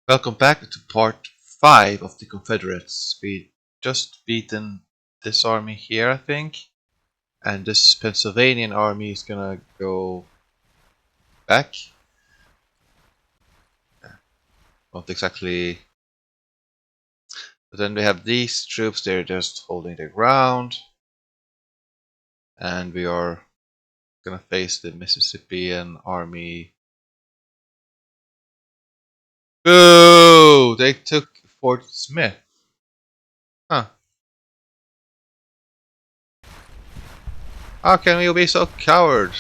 Welcome back to part 5 of the Confederates. We just beaten this army here, I think. And this Pennsylvanian army is gonna go back. Not exactly. But then we have these troops, they're just holding their ground. And we are gonna face the Mississippian army. Boo! They took Fort Smith. Huh. How can we be so coward?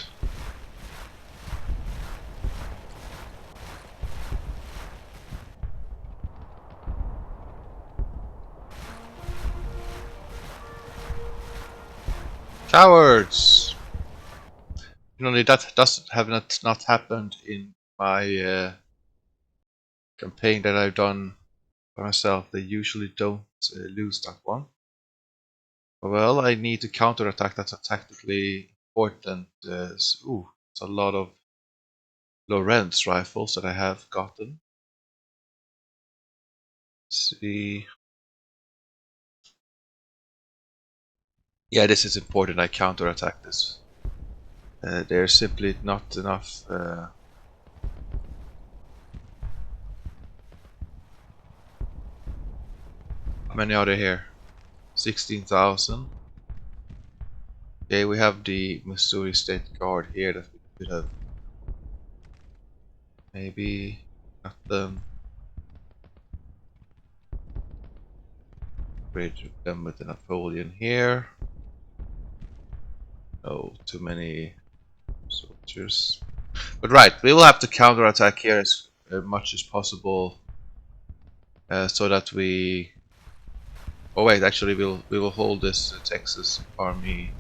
Cowards! Only that doesn't have not happened in my campaign that I've done by myself. They usually don't lose that one. Well, I need to counterattack. That's a tactically important. Ooh, it's a lot of Lorentz rifles that I have gotten. Let's see. Yeah, this is important. I counterattack this. There's simply not enough. How many are there here? 16,000. Okay, we have the Missouri State Guard here that we could have maybe got them. Bridge them with the Napoleon here. Oh, too many soldiers. But right, we will have to counterattack here as much as possible, so that we. Oh wait, actually, we will hold this Texas army.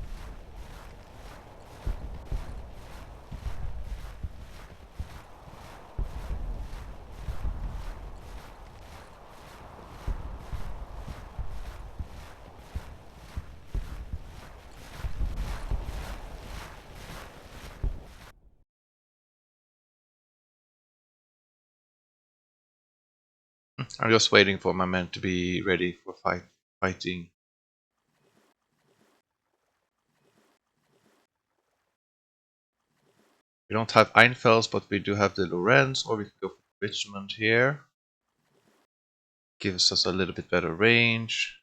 I'm just waiting for my men to be ready for fighting. We don't have Einfels, but we do have the Lorenz, or we can go for Richmond here. Gives us a little bit better range.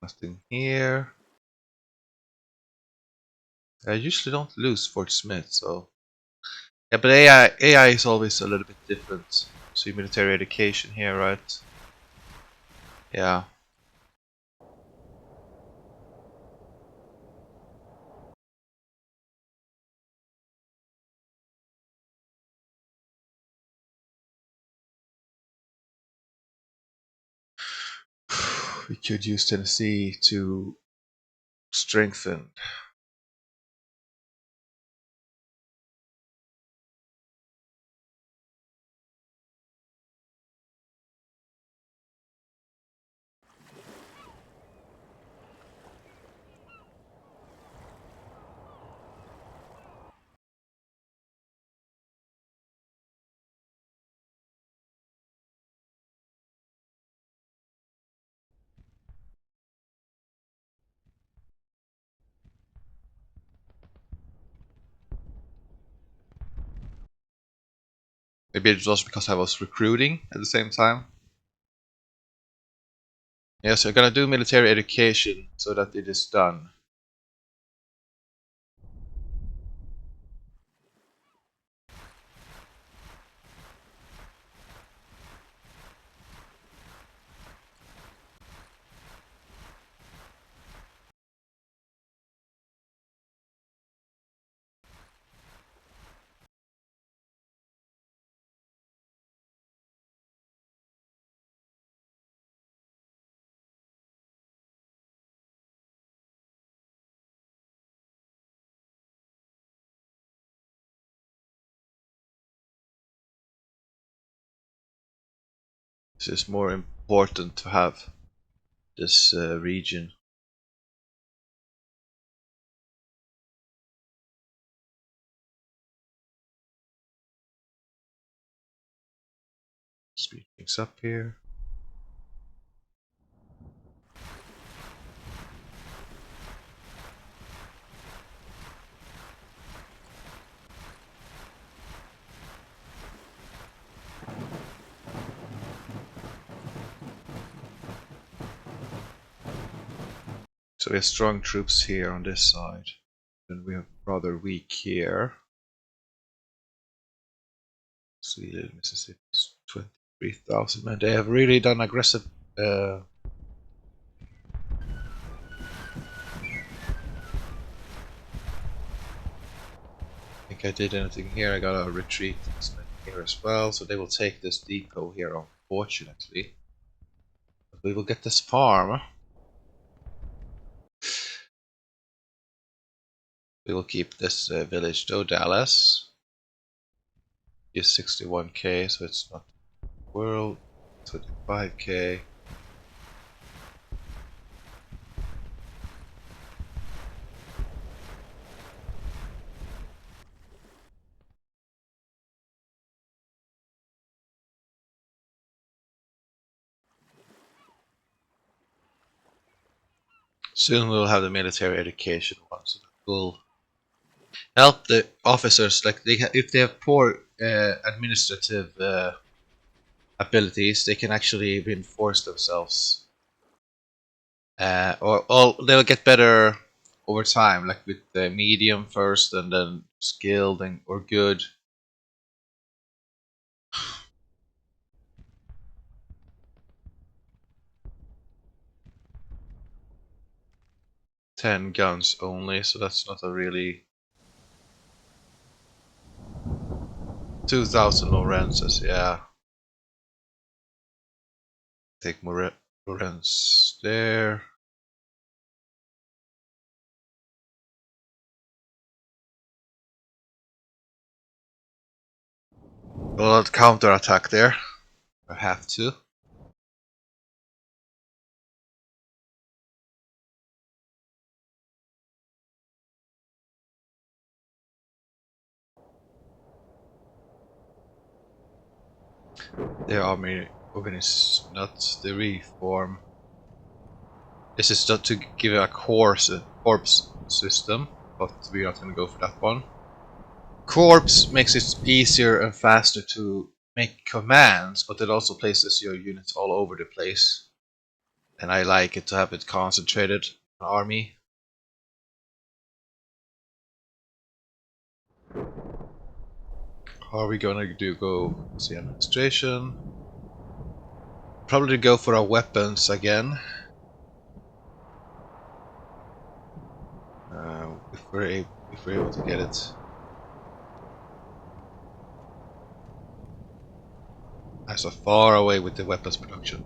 Nothing here. I usually don't lose Fort Smith, so. Yeah, but AI is always a little bit different. So military education here, right? Yeah. We could use Tennessee to strengthen. Maybe it was because I was recruiting at the same time. Yes, I'm gonna do military education so that it is done. This is more important to have this region. Speed things up here. So we have strong troops here on this side. Then we have rather weak here. Sweden, Mississippi is 23,000, and they have really done aggressive. I think I did anything here. I got a retreat here as well, so they will take this depot here, unfortunately. But we will get this farm. We will keep this village though, Dallas. Is 61k, so it's not world. 25k. Soon we'll have the military education one, so that will help the officers. Like if they have poor administrative abilities, they can actually reinforce themselves, or they'll get better over time. Like with the medium first, and then skilled and or good. Ten guns only, so that's not a really 2,000 Lorenzes, yeah. Take more Lorenz there. Well, counter attack there. I have to. Their army is not the reform. This is not to give a corpse system, but we are not going to go for that one. Corpse makes it easier and faster to make commands, but it also places your units all over the place. And I like it to have it concentrated army. How are we gonna go see administration? Probably go for our weapons again. If we're able to get it. I'm so far away with the weapons production.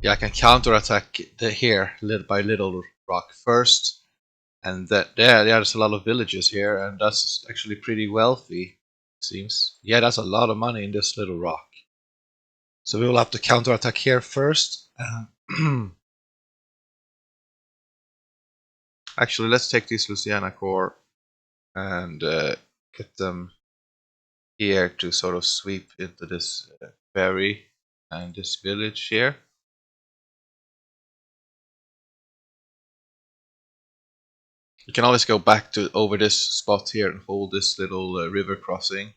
Yeah, I can counterattack here little by Little Rock first, and there's a lot of villages here, and that's actually pretty wealthy, it seems. Yeah, that's a lot of money in this Little Rock. So we will have to counterattack here first. Actually, let's take this Louisiana Corps and get them here to sort of sweep into this ferry and this village here. You can always go back to over this spot here and hold this little river crossing.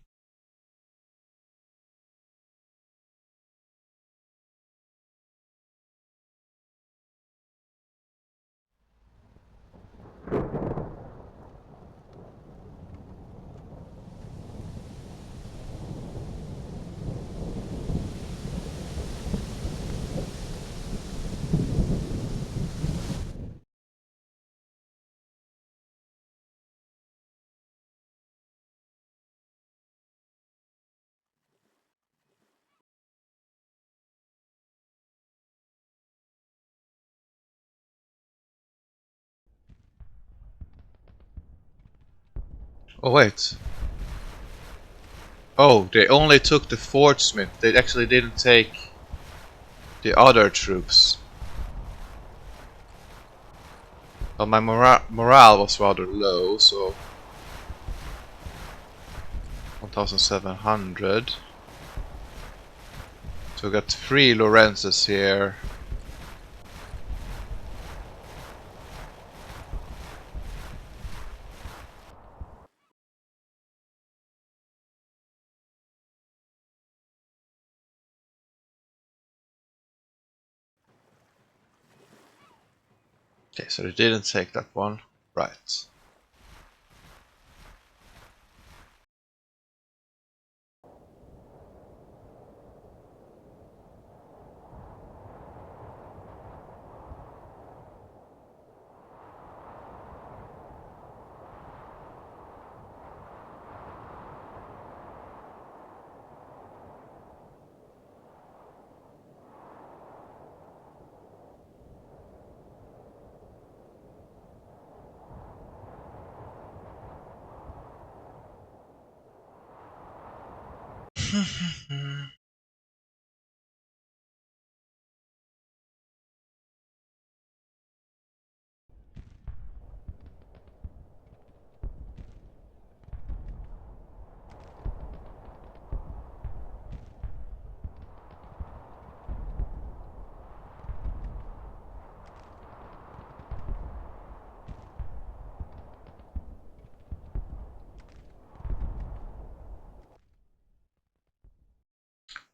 Oh wait, Oh, they only took the Fort Smith. They actually didn't take the other troops. Well, my morale was rather low, so 1,700. So we got 3 Lorenzes here. Okay, so they didn't take that one. Right.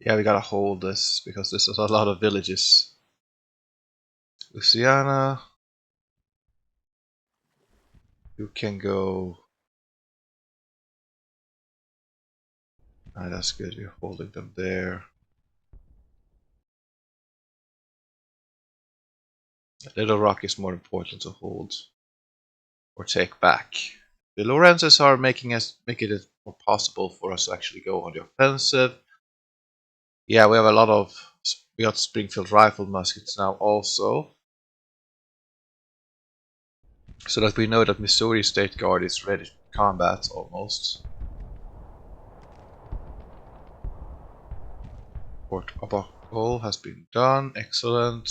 Yeah, we gotta hold this because this is a lot of villages. Louisiana, you can go. Ah, that's good. We're holding them there. Little Rock is more important to hold or take back. The Lorenzes are making it more possible for us to actually go on the offensive. Yeah, we have a lot of. We got Springfield rifle muskets now also, so that we know that Missouri State Guard is ready for combat almost. Fort Abaco has been done. Excellent.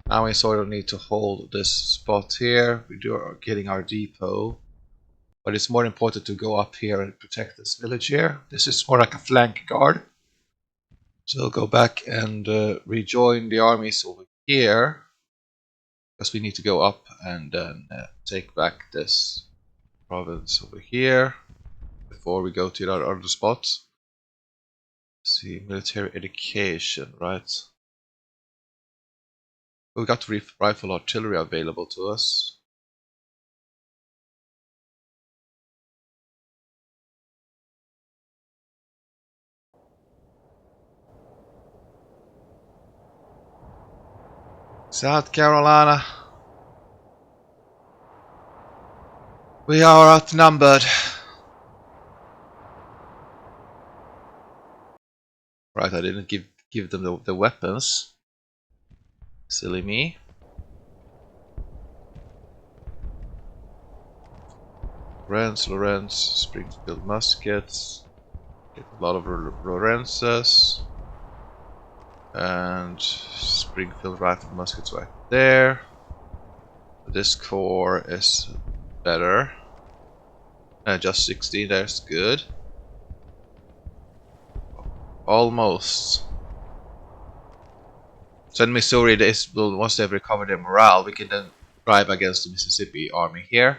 Now we sort of need to hold this spot here. We are getting our depot. But it's more important to go up here and protect this village here. This is more like a flank guard. So go back and rejoin the armies over here. Because we need to go up and then take back this province over here. Before we go to the other spots. Let's see, military education, right? We got rifle artillery available to us. South Carolina. We are outnumbered. Right, I didn't give them the weapons. Silly me. Lorenz, Springfield muskets. Get a lot of Lorenzes. And Springfield rifle muskets right there. This core is better. Just 16, that's good. Almost. So in Missouri, once they've recovered their morale, we can then drive against the Mississippi army here.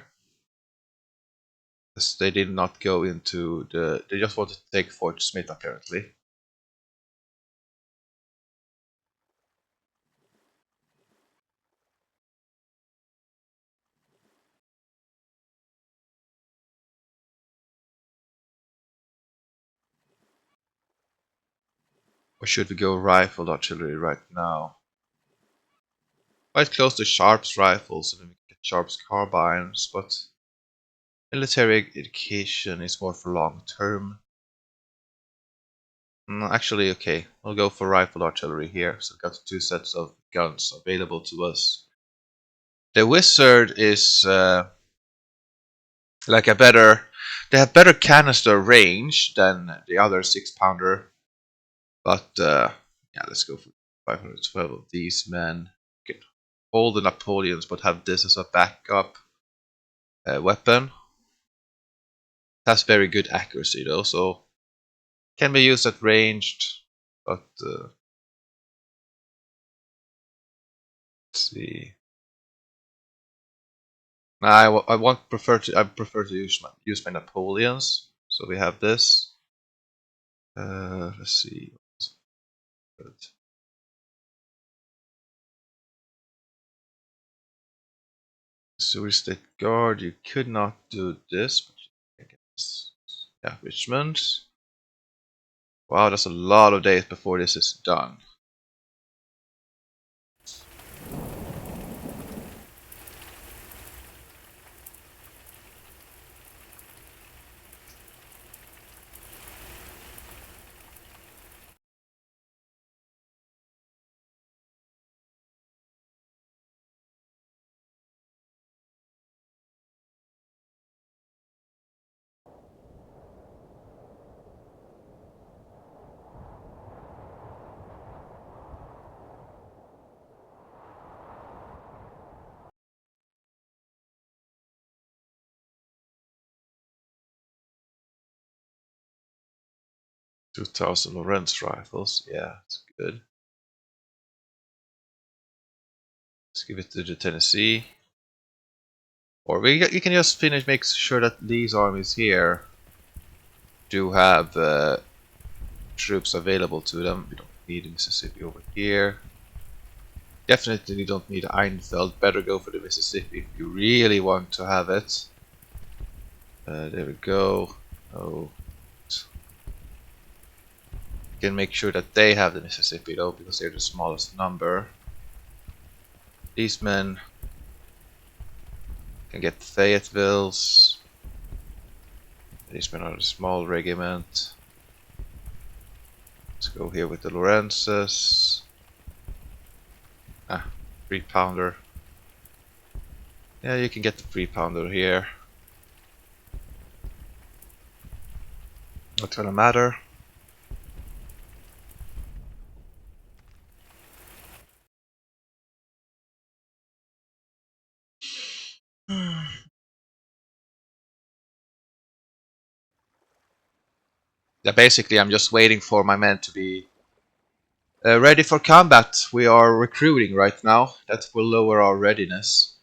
Because they did not go into the... They just wanted to take Fort Smith, apparently. Or should we go rifle artillery right now? Quite close to Sharp's rifles, and then we can get Sharp's carbines, but military education is more for long term. Actually, okay, we'll go for rifle artillery here. So we've got 2 sets of guns available to us. The wizard is like a better. They have better canister range than the other 6-pounder, but yeah, let's go for 512 of these men. You can hold the Napoleons, but have this as a backup weapon. It has very good accuracy though, so can be used at ranged. But let's see. I want prefer to I prefer to use my Napoleons. So we have this. Let's see. Sewer State Guard. You could not do this. But I guess. Yeah, Richmond. Wow, that's a lot of days before this is done. $2,000 Lorentz rifles. Yeah, it's good. Let's give it to the Tennessee. Or you can just finish, make sure that these armies here do have troops available to them. We don't need Mississippi over here. Definitely don't need Einfeld. Better go for the Mississippi if you really want to have it. There we go. Oh, you can make sure that they have the Mississippi though, because they're the smallest number. These men can get Fayetteville's. These men are a small regiment. Let's go here with the Lorenzes. 3-pounder. Yeah, you can get the 3-pounder here. Not gonna matter. Yeah, basically I'm just waiting for my men to be ready for combat. We are recruiting right now. That will lower our readiness.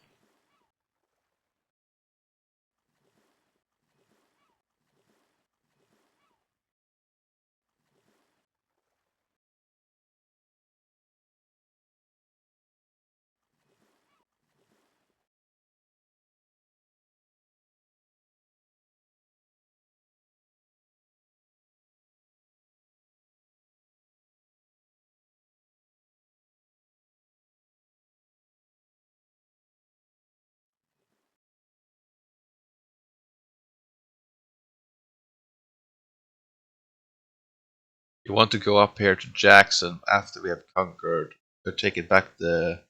You want to go up here to Jackson after we have conquered or taken back the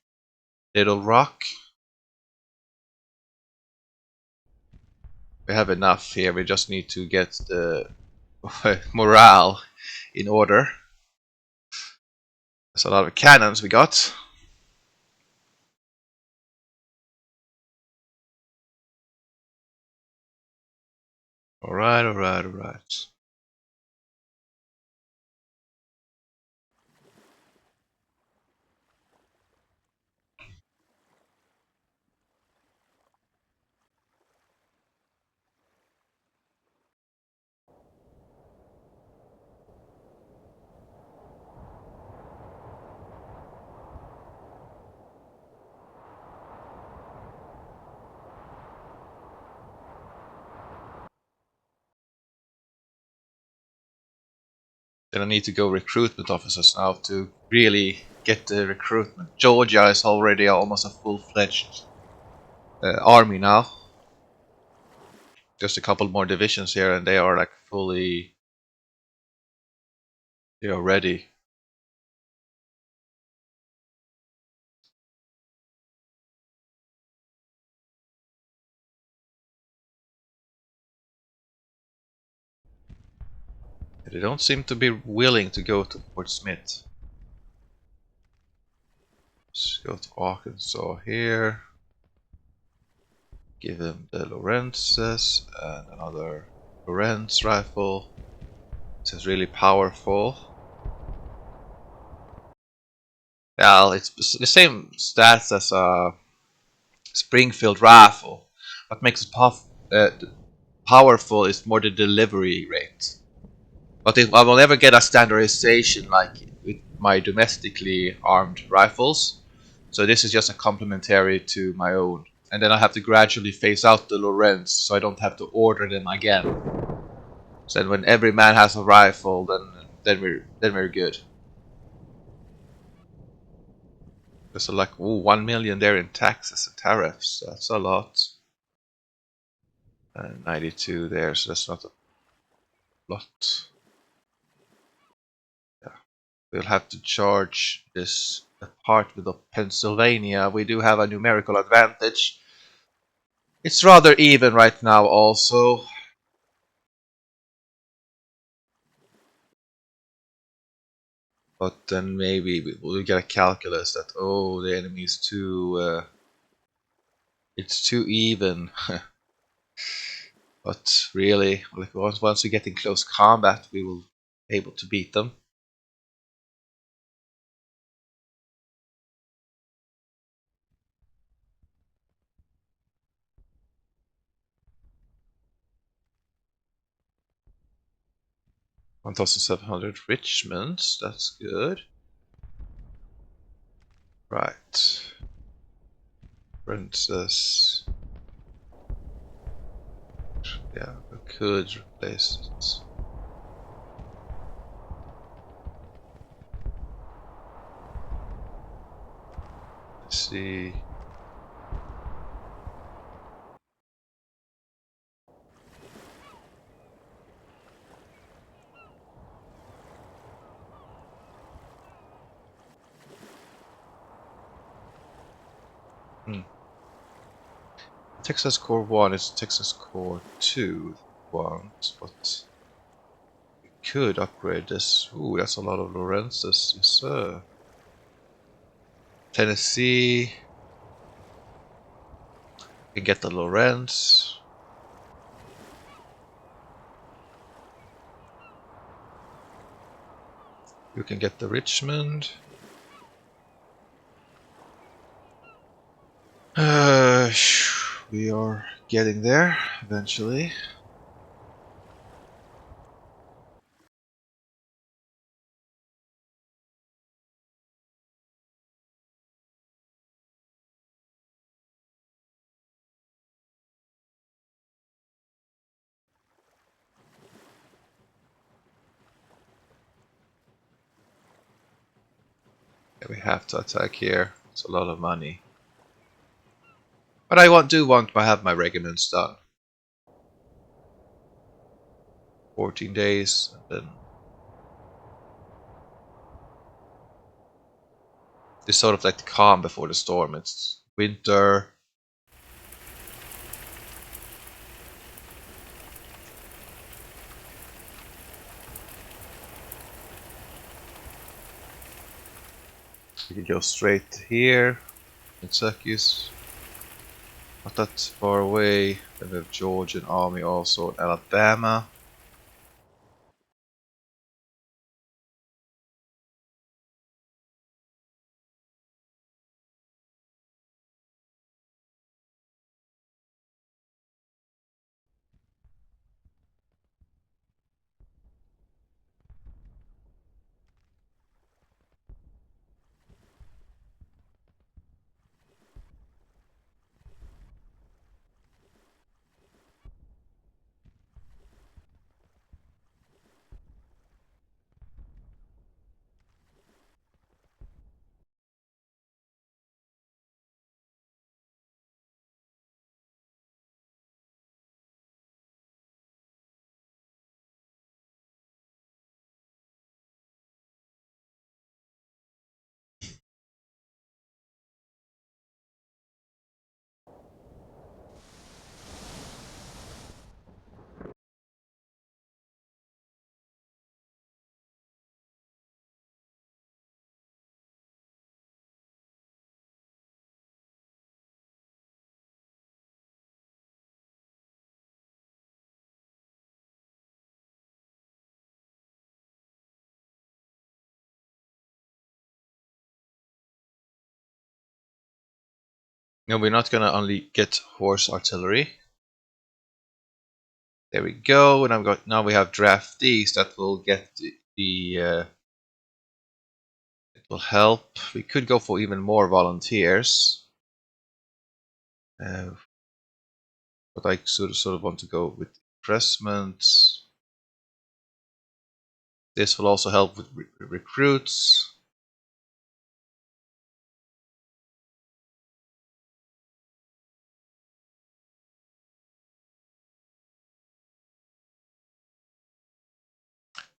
Little Rock. We have enough here. We just need to get the morale in order. There's a lot of cannons we got. Alright, alright, alright. Then I need to go recruitment officers now to really get the recruitment. Georgia is already almost a full-fledged army now. Just a couple more divisions here and they are like fully, ready. They don't seem to be willing to go to Fort Smith. Let's go to Arkansas here. Give him the Lorenzes and another Lorenz rifle. This is really powerful. Well, it's the same stats as a Springfield rifle. What makes it powerful is more the delivery rate. But I will never get a standardization like with my domestically armed rifles. So this is just a complementary to my own. And then I have to gradually phase out the Lorenz so I don't have to order them again. So then when every man has a rifle, then we're good. There's like 1 million there in taxes and tariffs. That's a lot. And 92 there, so that's not a lot. Yeah. We'll have to charge this Department of Pennsylvania. We do have a numerical advantage. It's rather even right now also. But then maybe we'll get a calculus that, oh, the enemy is it's too even. But really, like once we get in close combat, we will be able to beat them. $1,700 Richmonds, that's good. Right. Princess. Yeah, we could replace it. Let's see. Texas Core 1 is Texas Core 2 want, but we could upgrade this. Ooh, that's a lot of Lorenzes, yes sir. Tennessee. We can get the Lorenz. You can get the Richmond. We are getting there eventually. Yeah, we have to attack here. It's a lot of money. But I do want to have my regiments done. 14 days, and then it's sort of like the calm before the storm. It's winter. We can go straight here. In Turkey's not that far away. Then we have Georgian army also in Alabama. No, we're not gonna only get horse artillery. There we go, and now we have draftees that will get it will help. We could go for even more volunteers, but I sort of want to go with impressments. This will also help with recruits.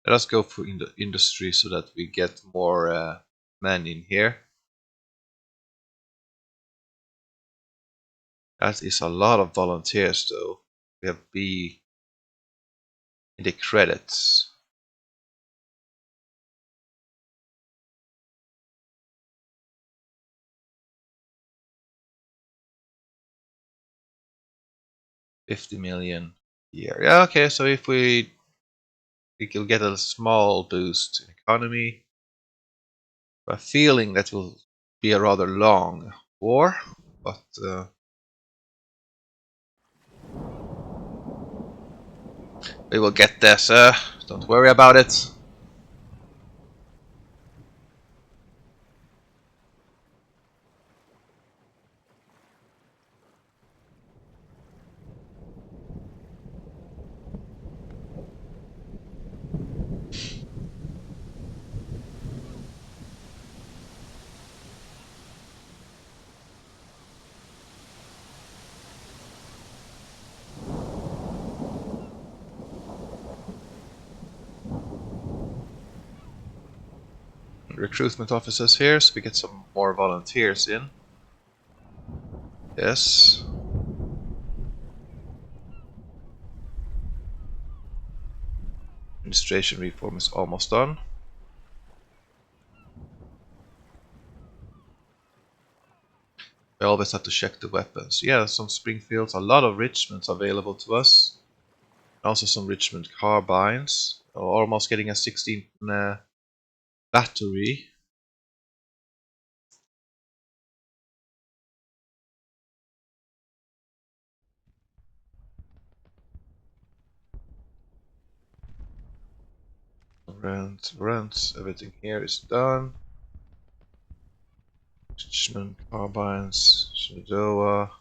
Let us go for industry so that we get more men in here. That is a lot of volunteers, though. We have B in the credits. $50 million a year. Yeah, okay. So if we will get a small boost in economy, a feeling that will be a rather long war, but we will get there, sir. Don't worry about it. Recruitment officers here, so we get some more volunteers in. Yes. Administration reform is almost done. We always have to check the weapons. Yeah, some Springfields, a lot of Richmonds available to us. Also some Richmond carbines. Almost getting a 16 battery. Rents, everything here is done. Richmond carbines, Shenandoah.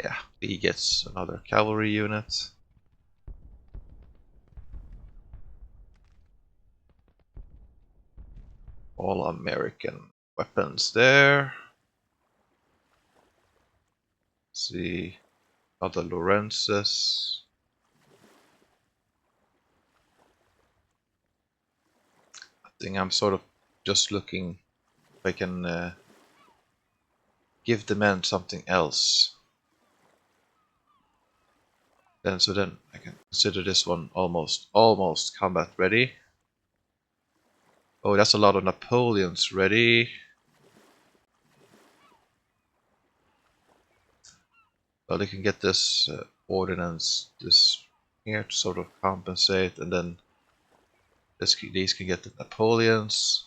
Yeah, he gets another cavalry unit. All American weapons there. Let's see, other Lorenzes. I think I'm sort of just looking if I can give the men something else. Then I can consider this one almost combat ready. Oh, that's a lot of Napoleons ready. Well, they can get this ordnance this here to sort of compensate, and then these can get the Napoleons.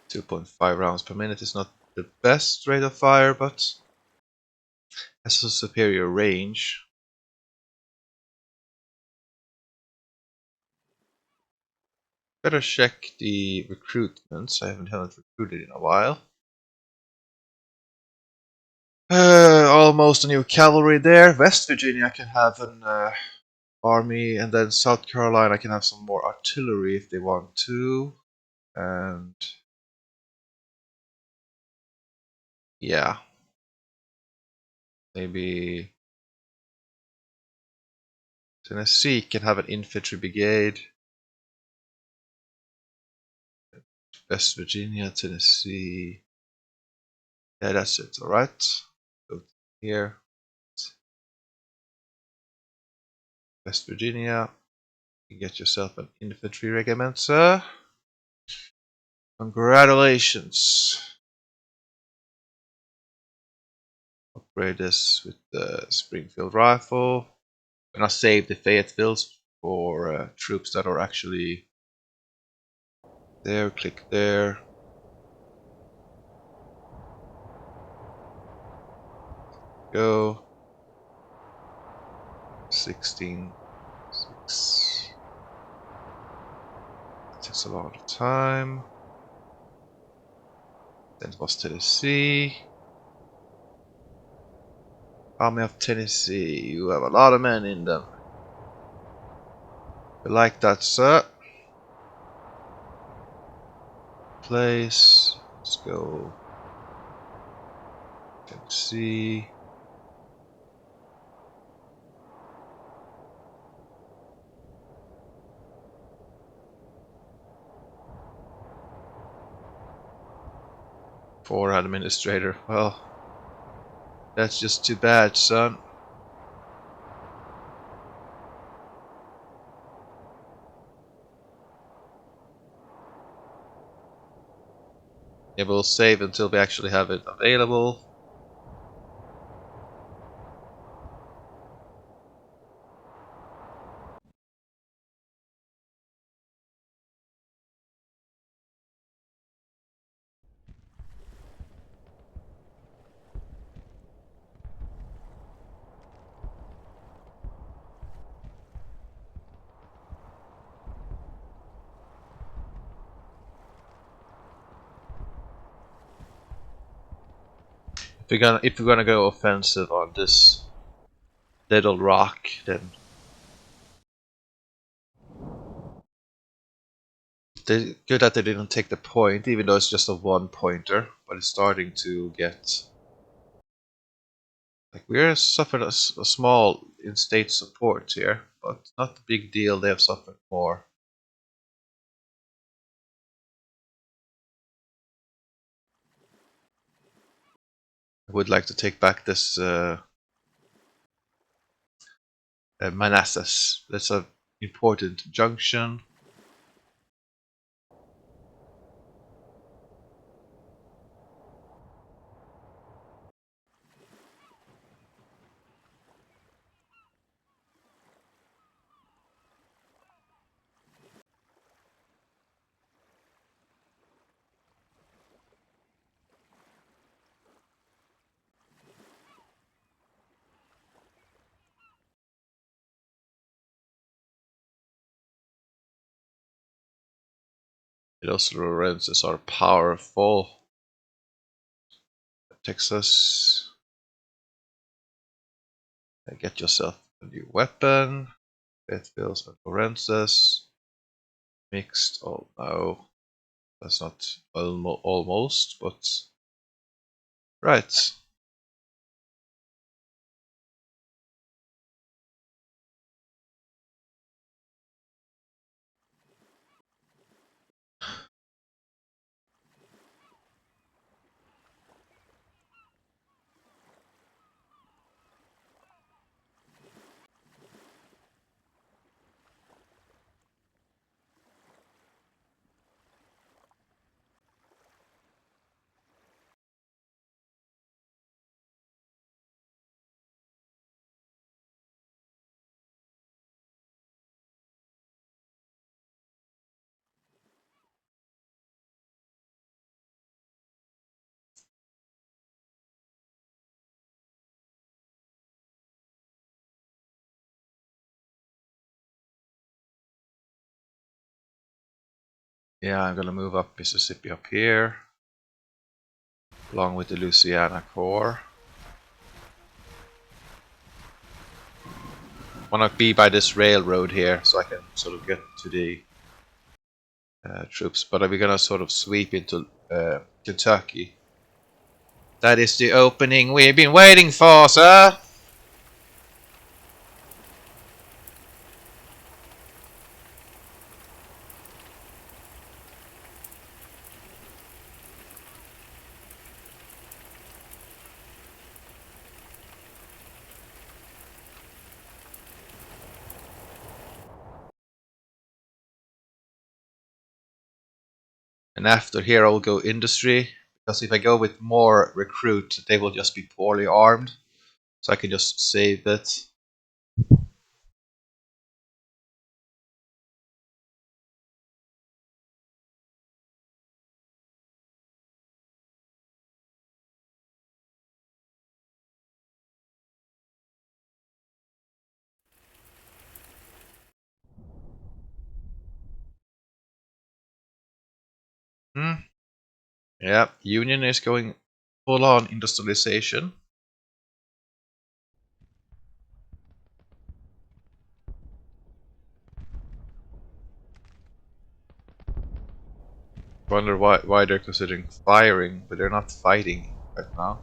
2.5 rounds per minute is not the best rate of fire, but has a superior range. Better check the recruitments. I haven't recruited in a while. Almost a new cavalry there. West Virginia can have an army, and then South Carolina can have some more artillery if they want to. And yeah, maybe Tennessee can have an infantry brigade. West Virginia, Tennessee. Yeah, that's it. All right. Go here. West Virginia. You get yourself an infantry regiment, sir. Congratulations. Upgrade this with the Springfield rifle. gonna save the Fayetteville's for troops that are actually there. Click there. Go. 16. 6. That takes a lot of time. Then it was Tennessee. Army of Tennessee. You have a lot of men in them. You like that, sir? Place. Let's go. Tennessee. For administrator. Well, that's just too bad, son. Yeah, we'll save until we actually have it available. If we're gonna go offensive on this little rock, then good that they didn't take the point, even though it's just a 1-pointer. But it's starting to get like we're suffered a small in-state support here, but not a big deal. They have suffered more. I would like to take back this Manassas. That's an important junction. Those Lorenzes are powerful. Texas. Get yourself a new weapon. Fayetteville's and Lorenzes. Mixed. Oh no. That's not almost, but. Right. Yeah, I'm gonna move up Mississippi up here, along with the Louisiana Corps. Wanna be by this railroad here, so I can sort of get to the troops. But are we gonna sort of sweep into Kentucky? That is the opening we've been waiting for, sir! And after here I'll go industry, because if I go with more recruit, they will just be poorly armed. So I can just save it. Hmm. Yeah, Union is going full on industrialization. Wonder why they're considering firing, but they're not fighting right now.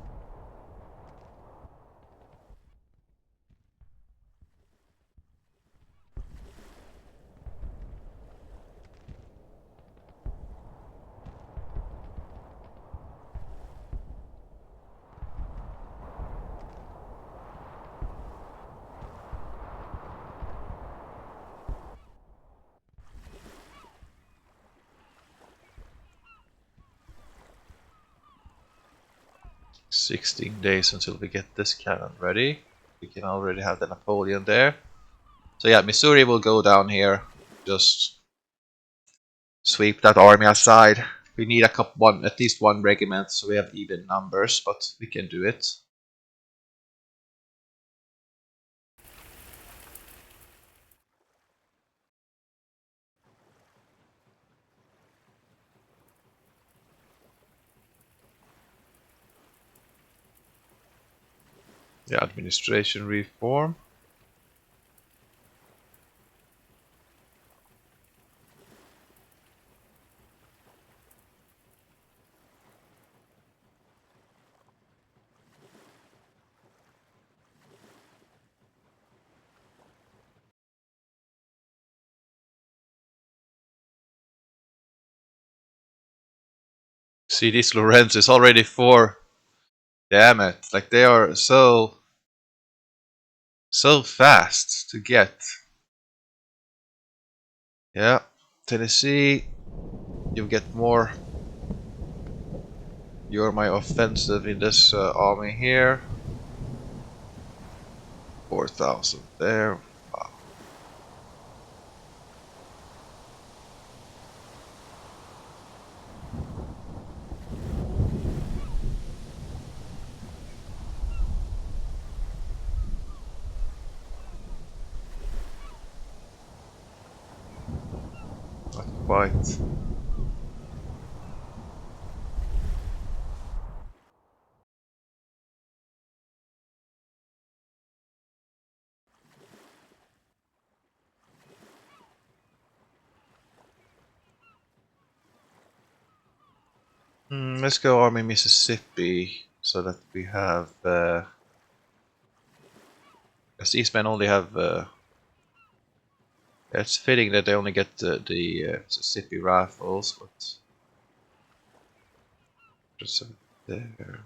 $16 until we get this cannon ready. We can already have the Napoleon there. So yeah, Missouri will go down here. Just sweep that army aside. We need at least one regiment, so we have even numbers, but we can do it. The administration reform. See, this Lorenz is already 4. Damn it! Like they are so fast to get. Yeah, Tennessee, you get more. You're my offensive in this army here. 4,000 there. Wow. Not quite. Let's go Army Mississippi so that we have. As these men only have. It's fitting that they only get the Mississippi rifles, but just there.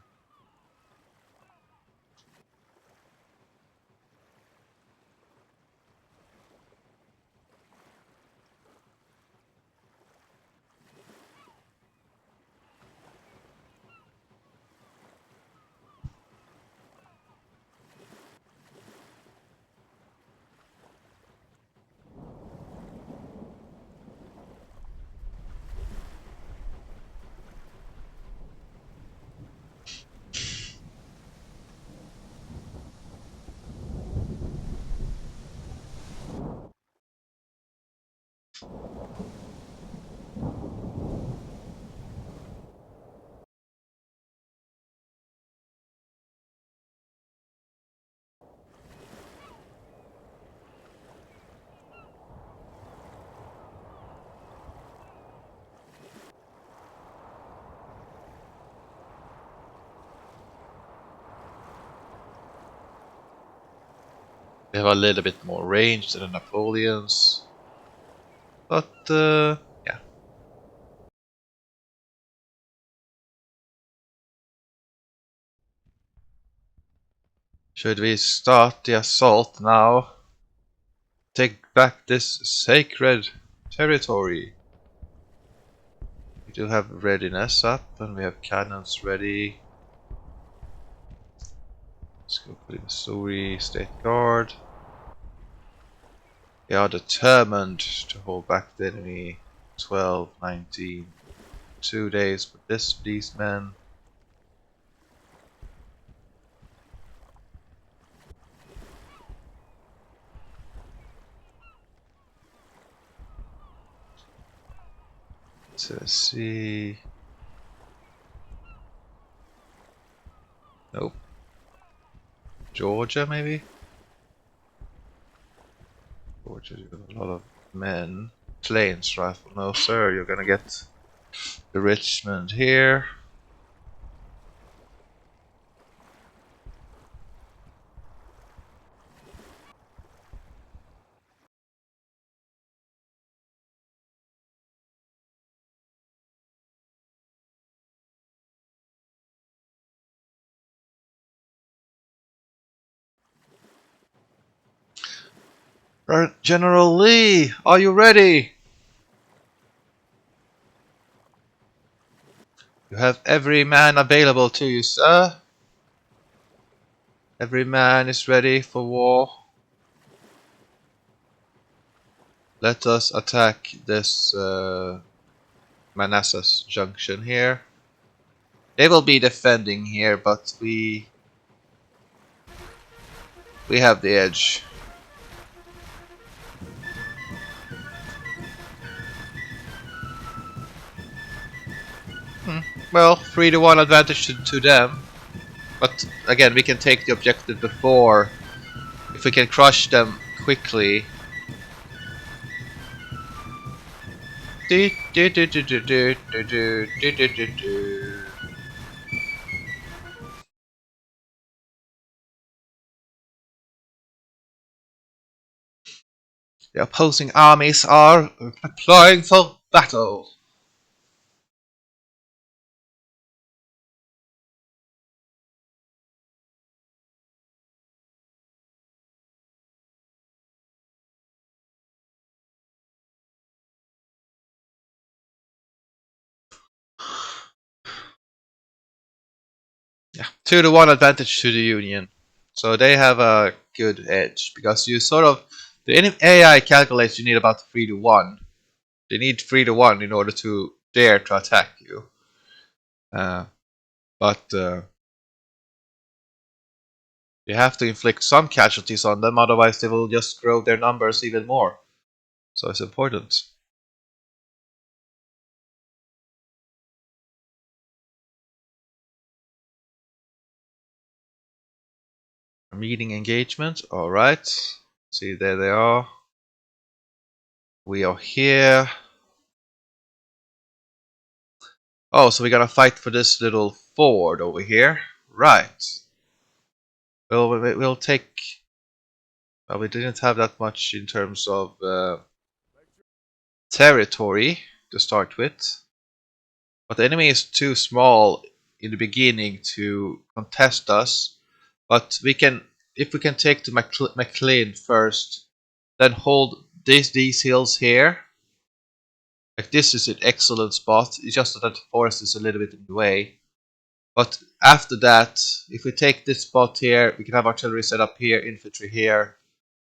They have a little bit more range than the Napoleons, but yeah. Should we start the assault now? Take back this sacred territory. We do have readiness up, and we have cannons ready. Let's go for the Missouri State Guard. They are determined to hold back the enemy. 12, 19, 2 days for these men. see. Nope. Georgia, maybe? Georgia, you got a lot of men. Planes rifle. No, sir, you're gonna get the Richmond here. General Lee, are you ready? You have every man available to you, sir. Every man is ready for war. Let us attack this Manassas Junction here. They will be defending here, but we have the edge. Well, 3-1 advantage to them. But again, we can take the objective before. If we can crush them quickly. They The opposing armies are preparing for battle. Yeah, 2-1 advantage to the Union. So they have a good edge because you sort of the AI calculates you need about 3-1. They need 3-1 in order to dare to attack you. But you have to inflict some casualties on them, otherwise they will just grow their numbers even more. So it's important. Meeting engagement. All right. See, there they are. We are here. Oh, so we gotta fight for this little ford over here. Right. Well, we'll take... Well, we didn't have that much in terms of territory to start with. But the enemy is too small in the beginning to contest us. But we can, if we can take the McLean first, then hold these hills here. Like this is an excellent spot. It's just that the forest is a little bit in the way. But after that, if we take this spot here, we can have artillery set up here, infantry here,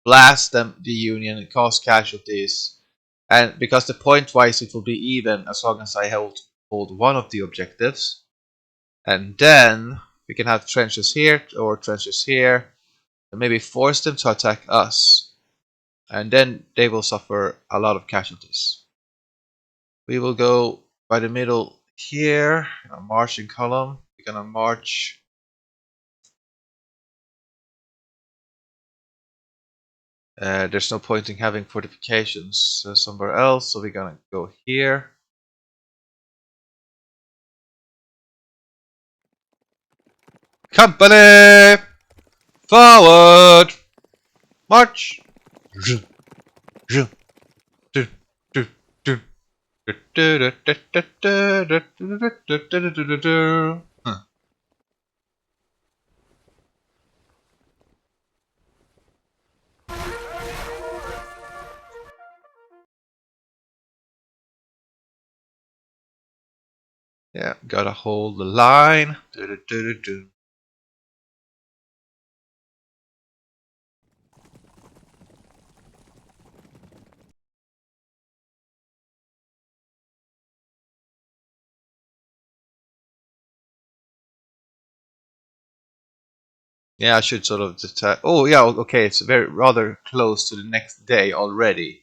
blast them, the Union, cause casualties. And because the point-wise it will be even as long as I hold one of the objectives. And then we can have trenches here or trenches here, and maybe force them to attack us. And then they will suffer a lot of casualties. We will go by the middle here, in a marching column. We're gonna march. There's no point in having fortifications somewhere else, so we're gonna go here. Company! Forward! March! Yeah, gotta hold the line. Yeah, I should sort of detect. Oh, yeah, okay, it's rather close to the next day already.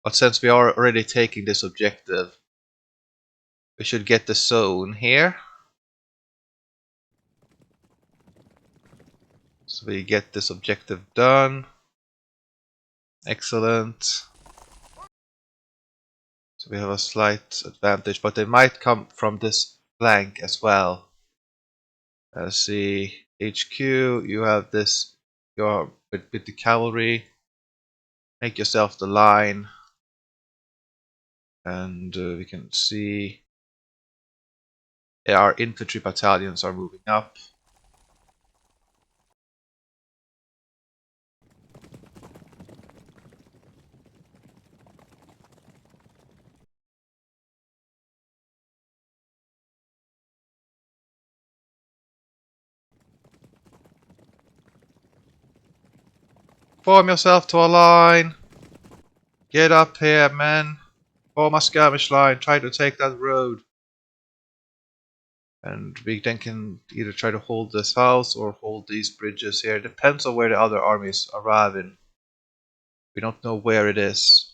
But since we are already taking this objective, We should get the zone here. So we get this objective done. Excellent. So we have a slight advantage, but they might come from this flank as well. Let's see. HQ, you have this. You're with the cavalry. Make yourself the line. And we can see our infantry battalions are moving up. Form yourself to a line. Get up here, men. Form a skirmish line. Try to take that road. And we then can either try to hold this house or hold these bridges here. It depends on where the other armies arrive in. We don't know where it is.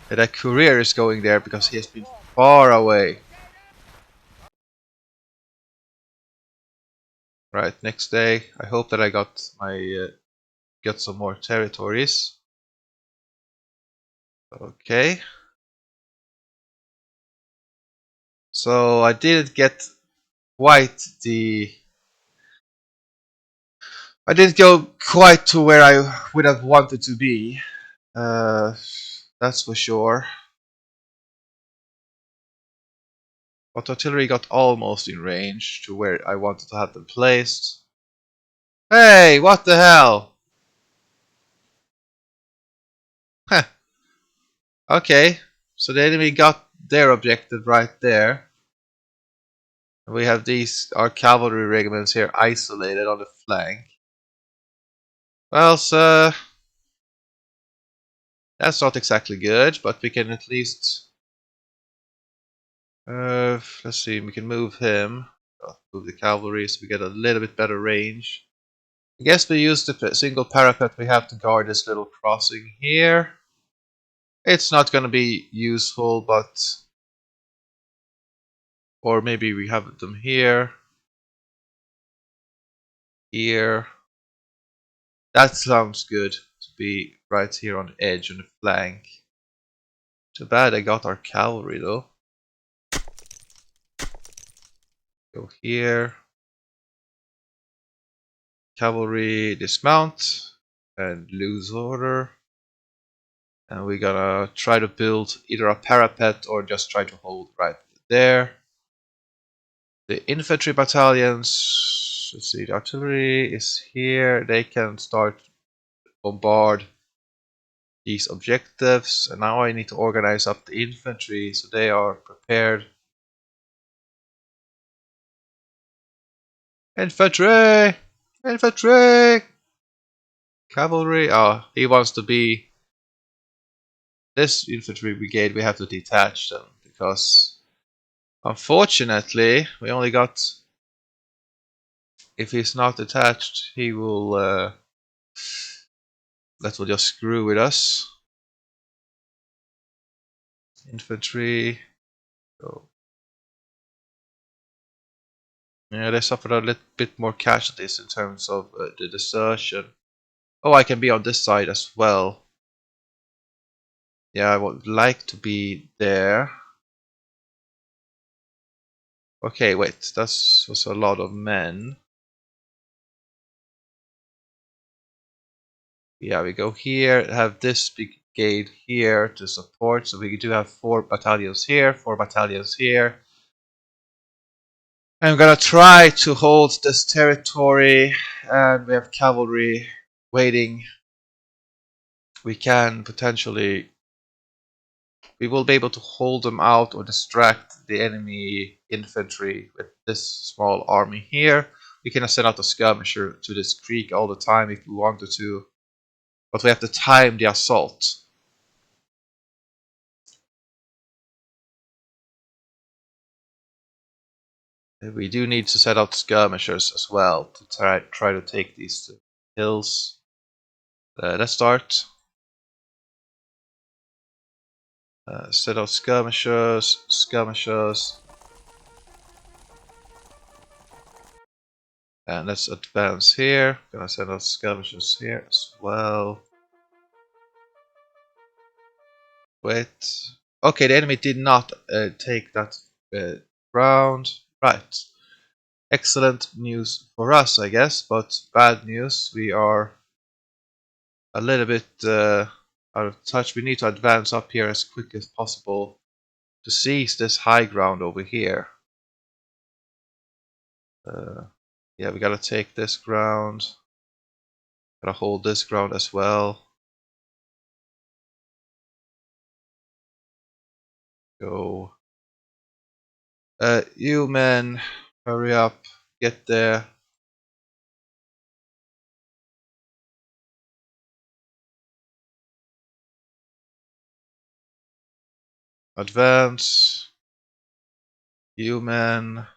That courier is going there because he has been far away. Right, next day. I hope that I got my get some more territories. Okay. So I didn't get quite the. I didn't go quite to where I would have wanted to be. That's for sure. But artillery got almost in range to where I wanted to have them placed. Hey, what the hell? Huh. Okay, so the enemy got their objective right there. We have our cavalry regiments here isolated on the flank. Well, sir, that's not exactly good, but we can at least... let's see, we can move him. Move the cavalry so we get a little bit better range. I guess we use the single parapet we have to guard this little crossing here. It's not going to be useful, but... Or maybe we have them here. Here. That sounds good to be right here on the edge on the flank. Too bad I got our cavalry though. Go here. Cavalry dismount and lose order. And we're gonna try to build either a parapet or just try to hold right there. The infantry battalions, let's see, the artillery is here. They can start bombard these objectives. And now I need to organize up the infantry so they are prepared. Infantry! Infantry! Cavalry! Oh, he wants to be... This infantry brigade, we have to detach them because unfortunately we only got... If he's not attached, he will... that will just screw with us. Infantry. Oh. Yeah, they suffered a little bit more casualties in terms of the desertion. Oh, I can be on this side as well. Yeah, I would like to be there. Okay, wait, that was a lot of men. Yeah, we go here, have this brigade here to support. So we do have 4 battalions here, 4 battalions here. I'm gonna try to hold this territory, and we have cavalry waiting. We can potentially... We will be able to hold them out or distract the enemy infantry with this small army here. We can send out a skirmisher to this creek all the time if we wanted to. But we have to time the assault. We do need to set out skirmishers as well to try to take these hills. Let's start. Set out skirmishers. And let's advance here. Gonna send out skirmishers here as well. Wait. Okay, the enemy did not take that ground. Right. Excellent news for us, I guess, but bad news. We are a little bit out of touch. We need to advance up here as quick as possible to seize this high ground over here. Yeah, we gotta take this ground. Gotta hold this ground as well. Go. You men, hurry up. Get there. Advance. You men.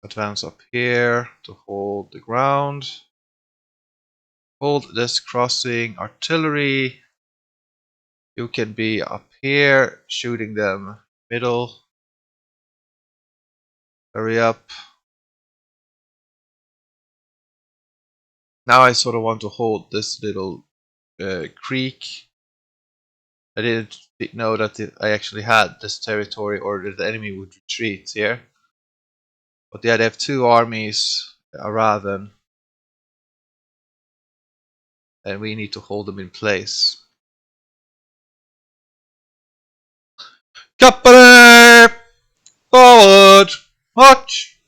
Advance up here to hold the ground. Hold this crossing. Artillery. You can be up here shooting them middle. Hurry up. Now I sort of want to hold this little creek. I didn't know that I actually had this territory or that the enemy would retreat here. But yeah, they have two armies around, and we need to hold them in place. Cavalry! Forward! March!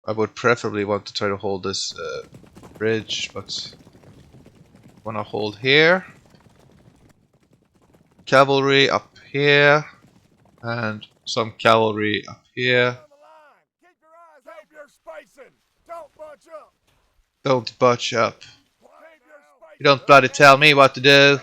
I would preferably want to try to hold this bridge, but I want to hold here. Cavalry up here, and some cavalry up here. Don't bunch up. You don't bloody tell me what to do.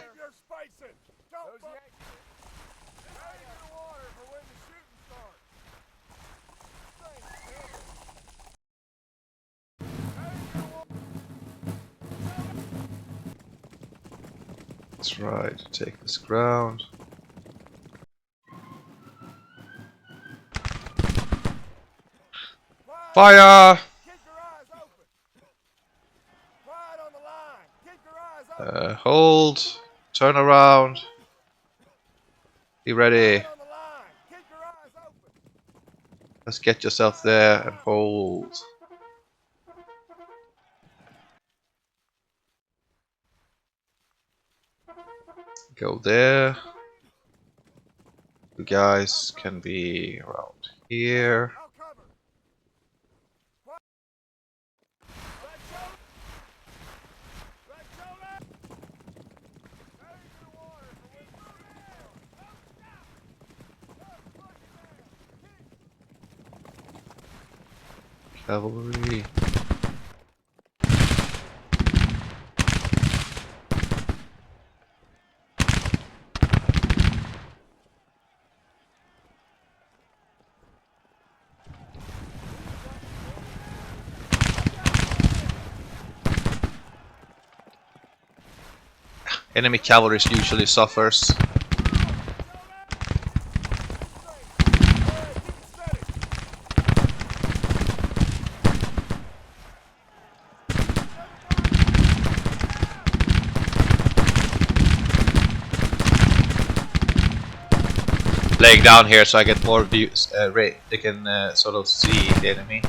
That's right, take this ground. Fire! Hold, turn around, be ready. Let's get yourself there and hold. Go there. You guys can be around here. Cavalry. Enemy cavalry usually suffers. Laying down here so I get more views. They can sort of see the enemy.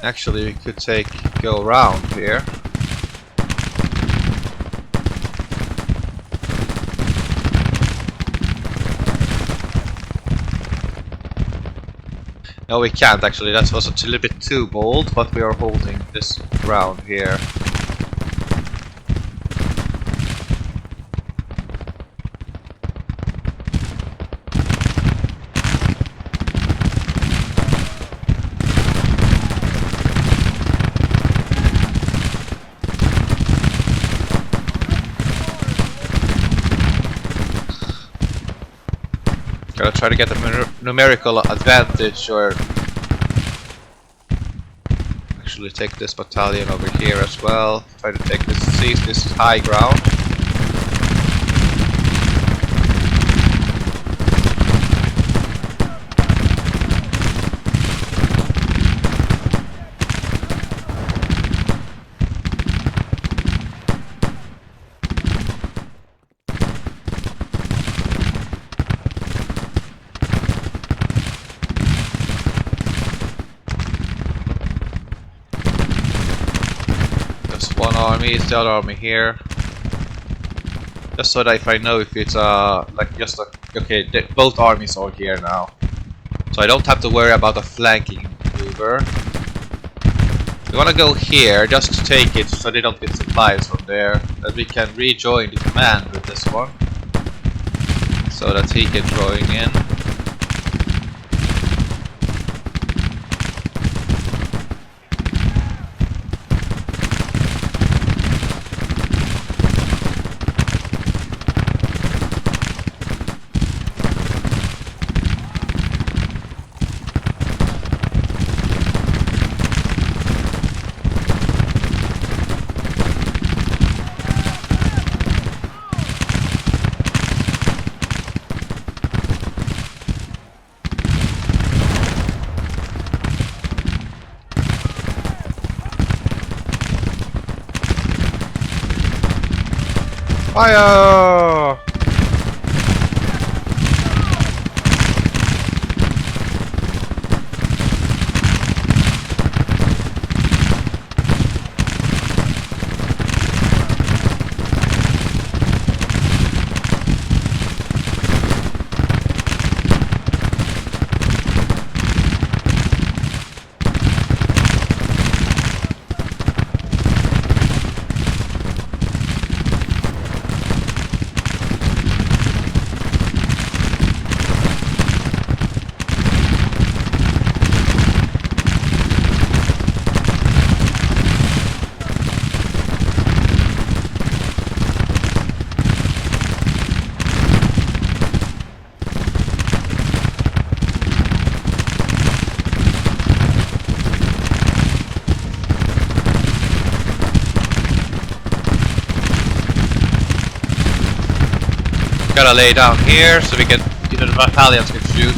Actually, we could go around here. No, we can't actually. That was a little bit too bold, but we are holding this ground here. Gotta try to get a numerical advantage, or actually take this battalion over here as well. Try to take this, seize this high ground. One army, is the other army here. Just so that if I know if it's like just a, okay, both armies are here now, so I don't have to worry about a flanking maneuver. We want to go here just to take it, so they don't get supplies from there. That we can rejoin the command with this one, so that he can join in. Fire! Gotta lay down here so we can, you know, the battalions can shoot.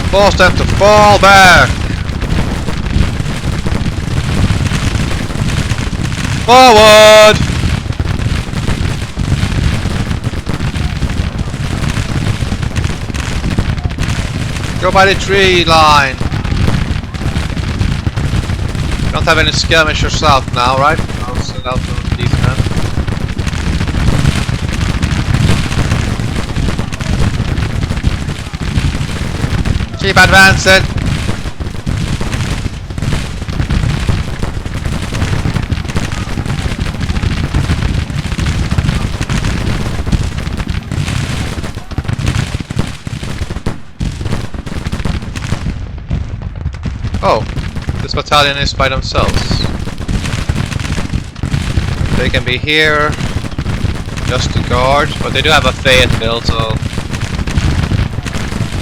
Force them to fall back! Forward! Go by the tree line! You don't have any skirmishers out now, right? I'll send out one of these men. Keep advancing. Oh, this battalion is by themselves. They can be here just to guard, but they do have a Fayetteville, so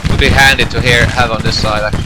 it would be handy to have on this side actually.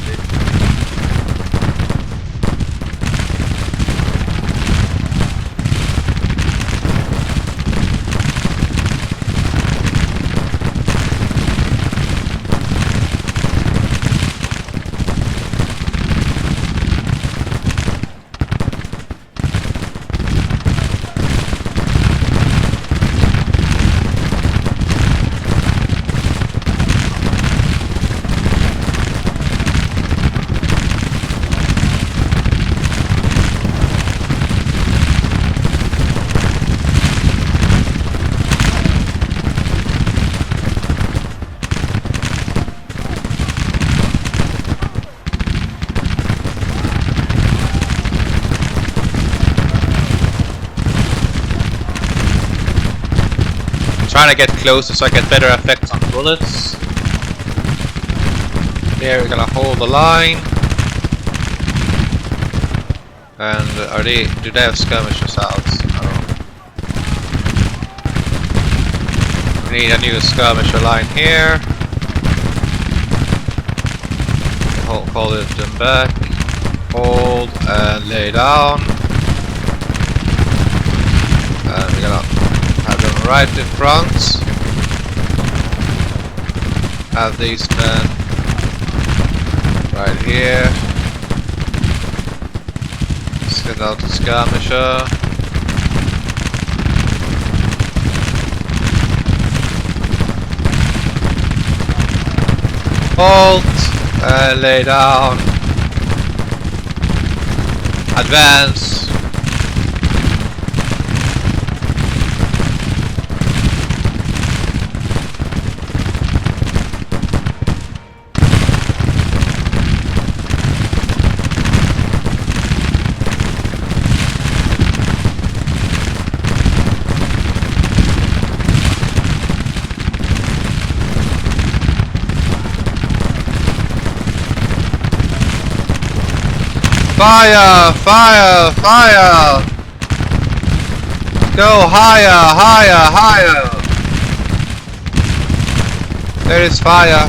Trying to get closer so I get better effects on bullets. Here we're gonna hold the line. And do they have skirmishers out? No. We need a new skirmisher line here. Call it them back. Hold and lay down. And we're gonna have them right in front. Have these men right here. Send out the skirmisher. Halt and lay down. Advance. Fire! Fire! Fire! Go higher! Higher! Higher! There is fire!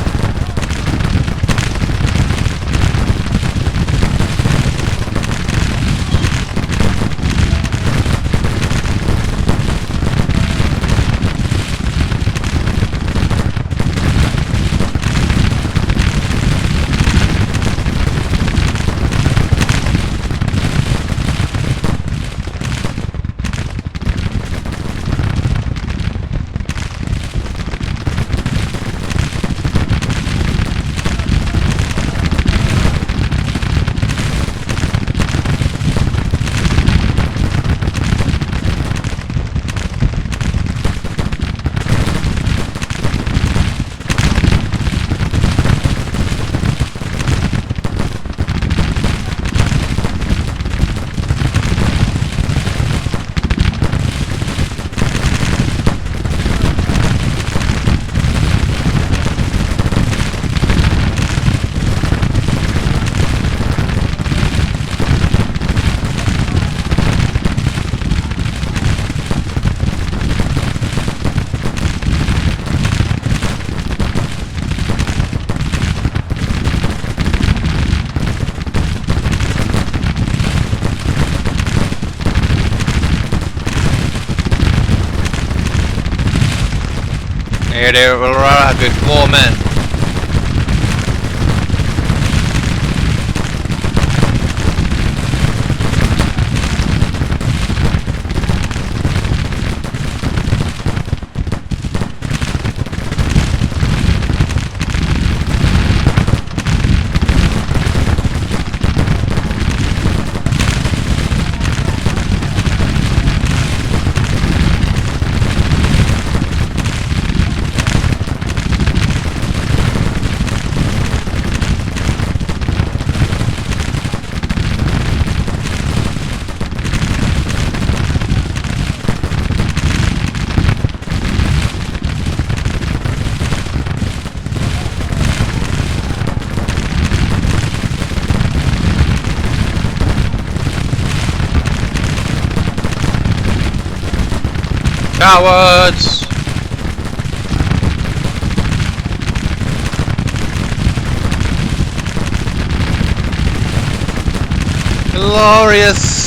Here they will arrive with more men. cowards! Glorious!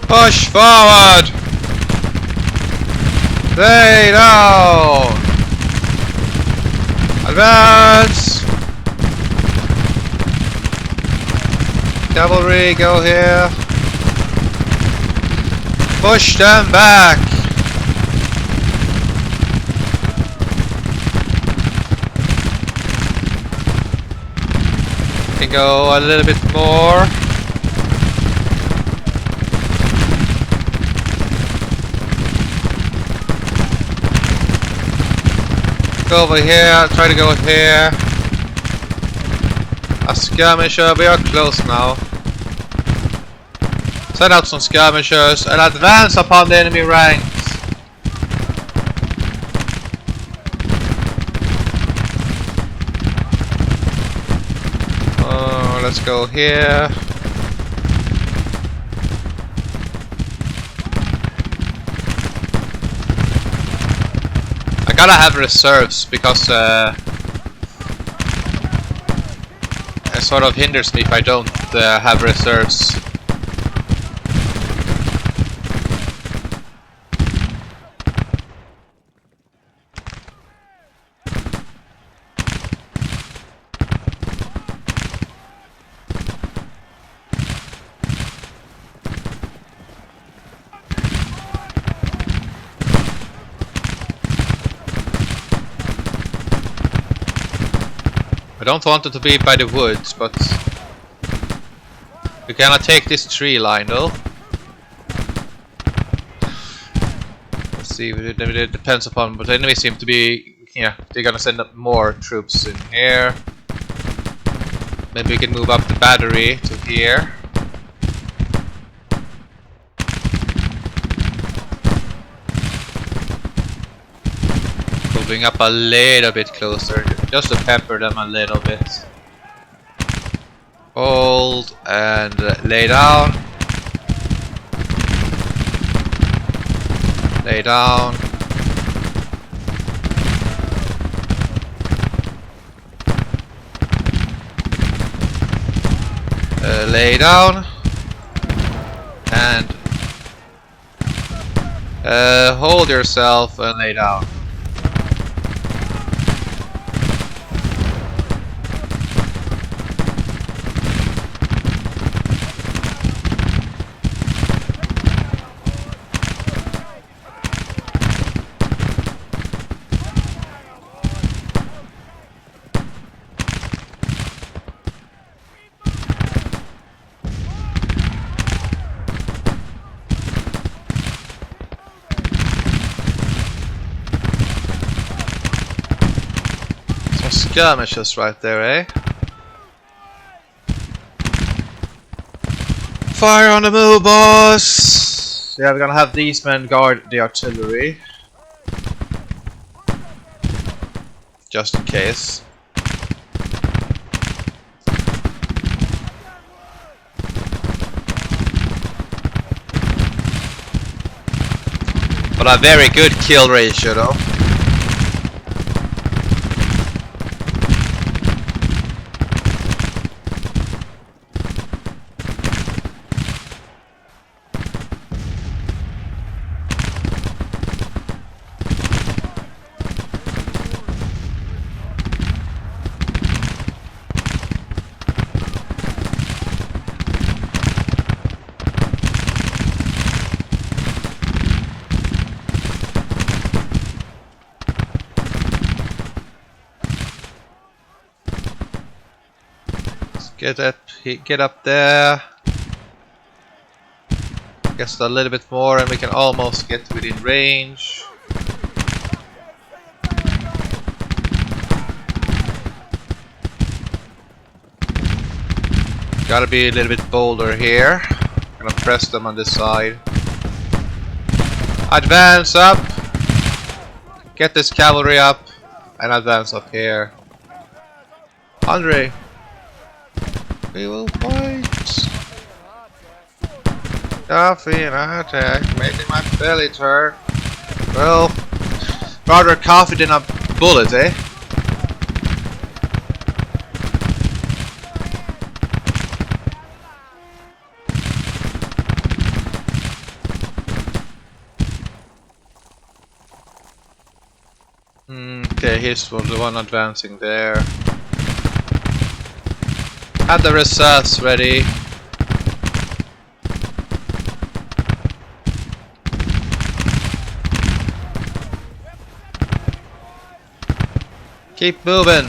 Push forward! Lay down! Advance! Cavalry, go here! Push them back! Can go a little bit more. Go over here, try to go here. A skirmisher, we are close now. Send out some skirmishers and advance upon the enemy ranks. Oh, let's go here. I gotta have reserves because it sort of hinders me if I don't have reserves. I don't want it to be by the woods, but we cannot take this tree line though. Let's see, it depends upon, but the enemies seem to be, yeah, they're gonna send up more troops in here. Maybe we can move up the battery to here. Moving up a little bit closer, just to pepper them a little bit. Hold and lay down. Lay down. Lay down. And hold yourself and lay down. Skirmishers right there, eh? Fire on the move, boss! Yeah, we're gonna have these men guard the artillery. Just in case. But a very good kill ratio though. Get up there. Just a little bit more and we can almost get within range. Gotta be a little bit bolder here. Gonna press them on this side. Advance up. Get this cavalry up and advance up here. Andre. We will fight. Coffee and attack, making my belly turn. Well, rather coffee than a bullet, eh? Okay, here's the one advancing there. Have the reserves ready. Keep moving.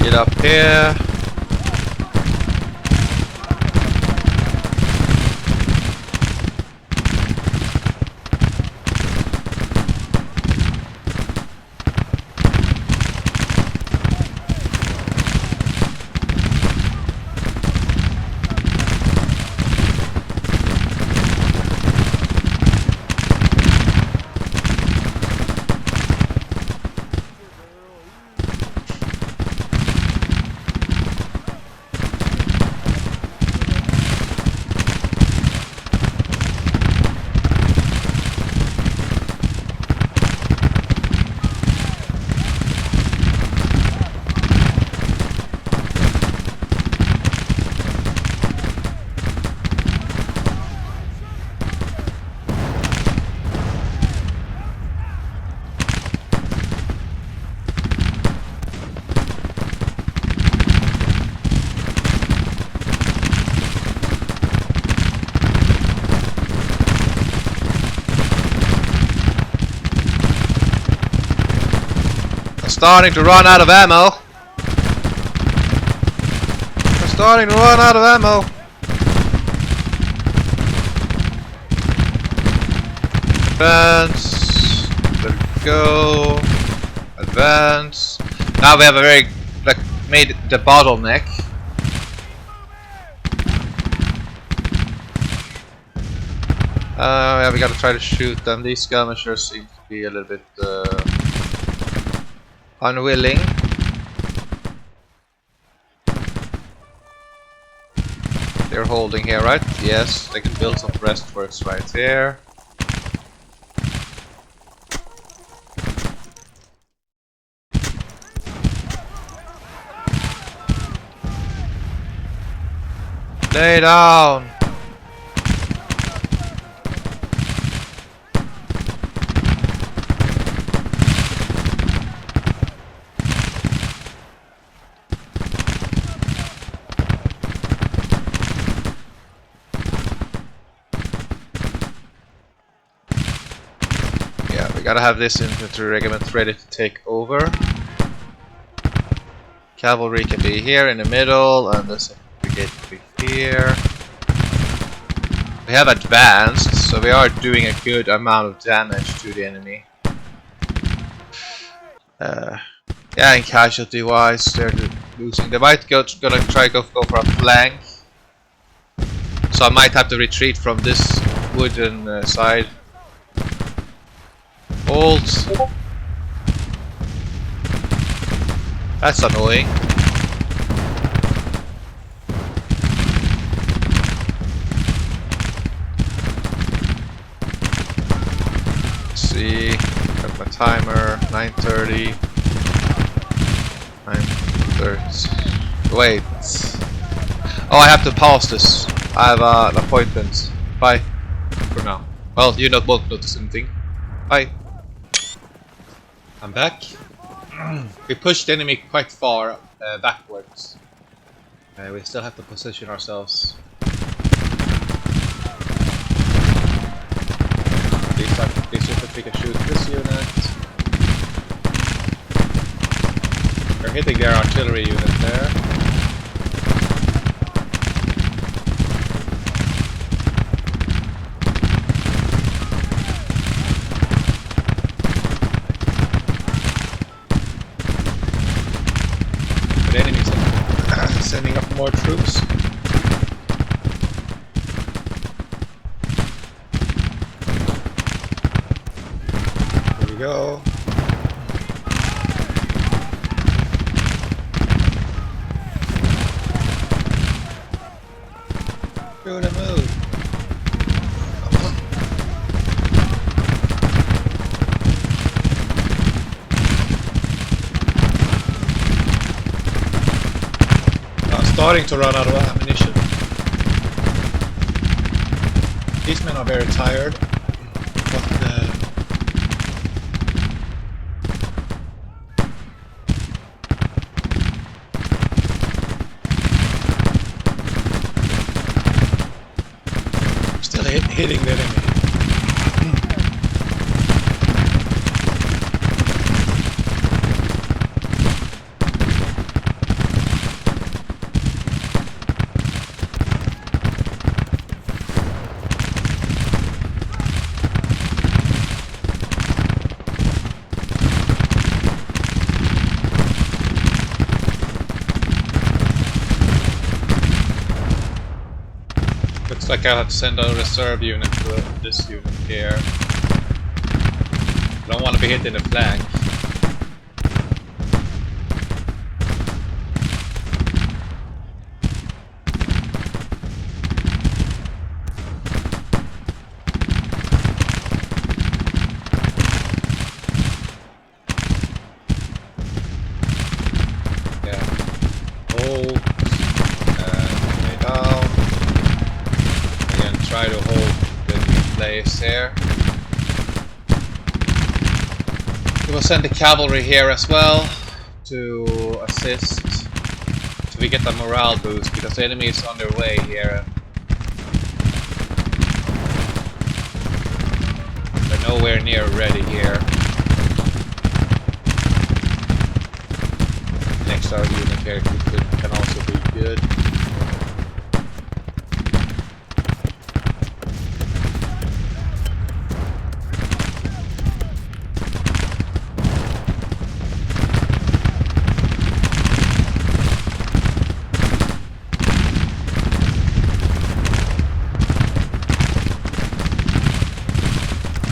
Get up here. Starting to run out of ammo. We're starting to run out of ammo. Advance. There we go. Advance. Now we have a very made the bottleneck. Yeah, we gotta try to shoot them. These skirmishers seem to be a little bit unwilling. They're holding here, right? Yes, they can build some breastworks right here. Lay down! Gotta have this infantry regiment ready to take over. Cavalry can be here in the middle, and the second brigade can be here. We have advanced, so we are doing a good amount of damage to the enemy. Yeah, and casualty wise, they're losing. They might gonna try go for a flank, so I might have to retreat from this wooden side. Hold. That's annoying. Let's see, got my timer. 9:30. 9:30. Wait. Oh, I have to pause this. I have an appointment. Bye. For now. Well, you won't notice anything. Bye. I'm back. We pushed the enemy quite far backwards. We still have to position ourselves. These infantry can shoot this unit. They're hitting their artillery unit there. The enemies are sending up more troops. Here we go. Do the move. I'm starting to run out of ammunition. These men are very tired, but still hitting the enemy. Looks like I'll have to send a reserve unit to this unit here. I don't want to be hit in the flank. Yeah. Hold. Lay down. Try to hold the place there. We will send the cavalry here as well to assist, so we get a morale boost because the enemy is on their way here. They're nowhere near ready here. Next our unit here can also be good.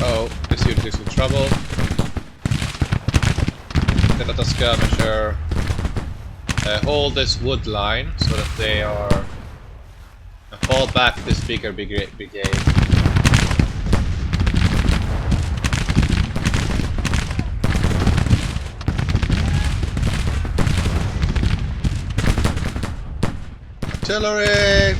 Oh, this unit is in trouble. Let us skirmisher hold this wood line so that they are fall back this bigger brigade. Artillery!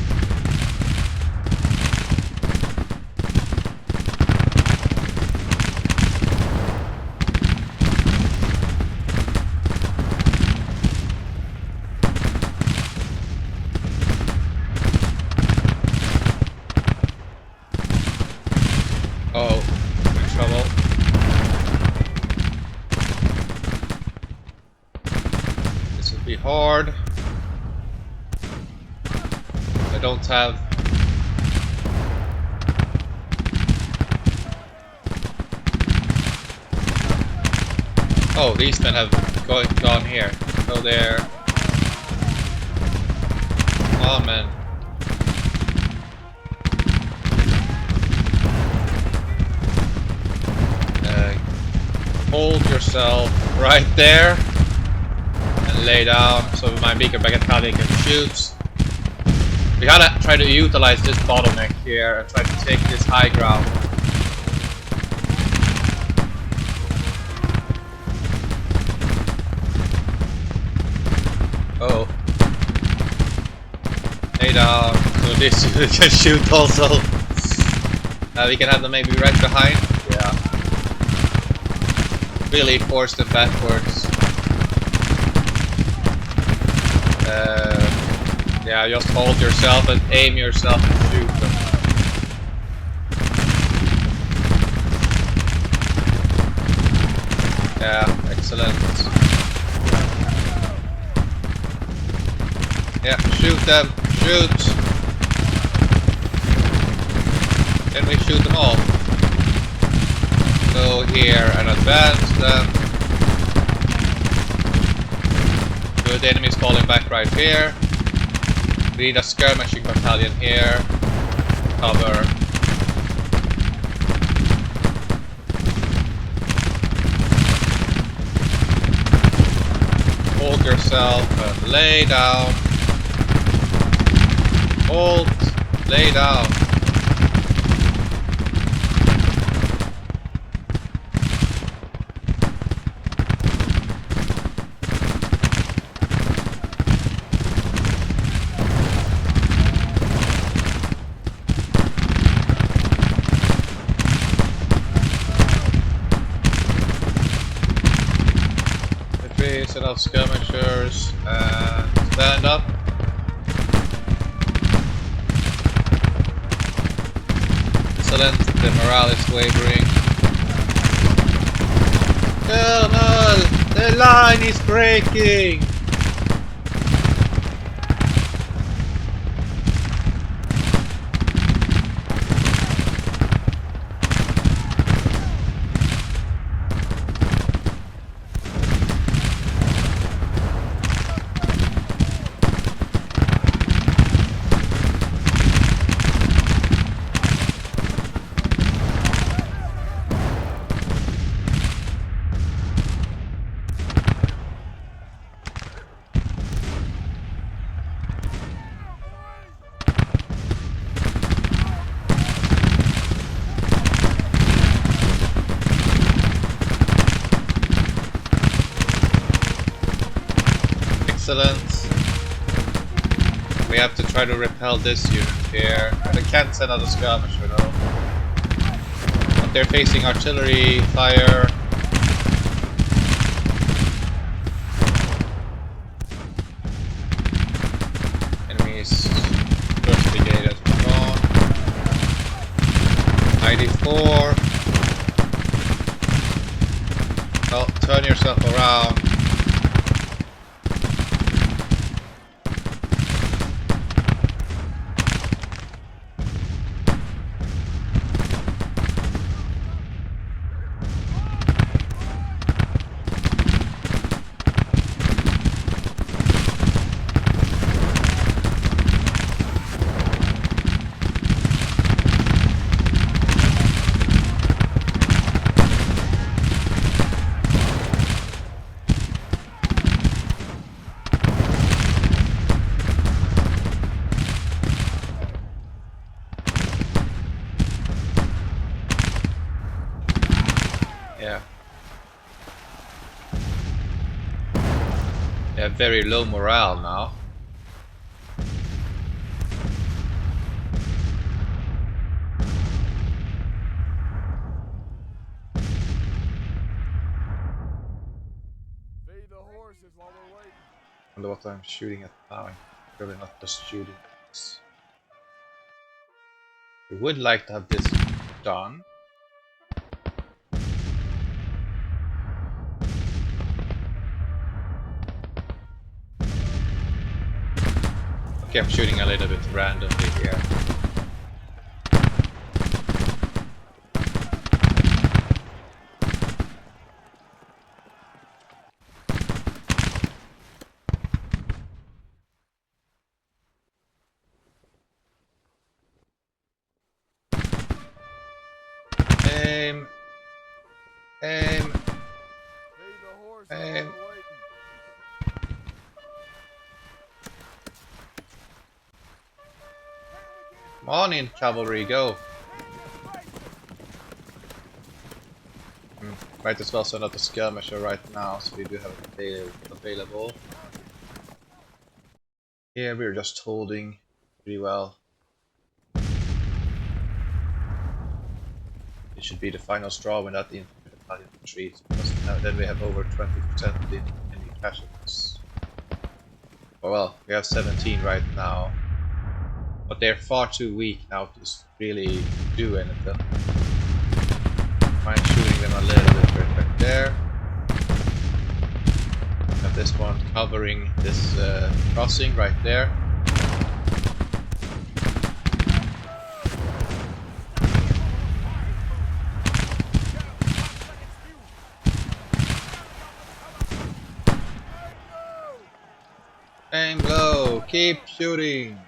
Oh, we're in trouble. Be hard. I don't have. Oh, these men have gone here. Go there. Oh man. Hold yourself right there and lay down so my beaker battalion can shoot. We gotta try to utilize this bottleneck here and try to take this high ground. Oh. Lay down so this can shoot also. We can have them maybe right behind. Yeah. Really force them backwards. Yeah, just hold yourself and aim yourself and shoot them. Yeah, excellent. Yeah, shoot them. Shoot. Can we shoot them all? Go here and advance them. Good, the enemy's falling back right here. We need a skirmishing battalion here. Cover. Hold yourself and lay down. Hold, lay down. Set up skirmishers and stand up. Excellent, the morale is wavering. Colonel, the line is breaking! Excellent. We have to try to repel this unit here. They can't send out a skirmisher though. But they're facing artillery fire. Enemies first brigade has gone. 94. Well, turn yourself around. Yeah. They have very low morale now. Feed the horses while we're waiting. I wonder what I'm shooting at now. I'm probably not just shooting this. We would like to have this done. kept shooting a little bit randomly here. Aim. Aim. Need the horses Aim. while we're waiting. Come on in, cavalry, go. Might as well send out a skirmisher right now, so we do have it available. Here we're just holding pretty well. It should be the final straw when that infantry battalion retreats, because then we have over 20% in enemy casualties. Oh well, we have 17 right now, but they're far too weak now to really do anything. Mind shooting them a little bit right there. Have this one covering this crossing right there. Aim low, keep shooting.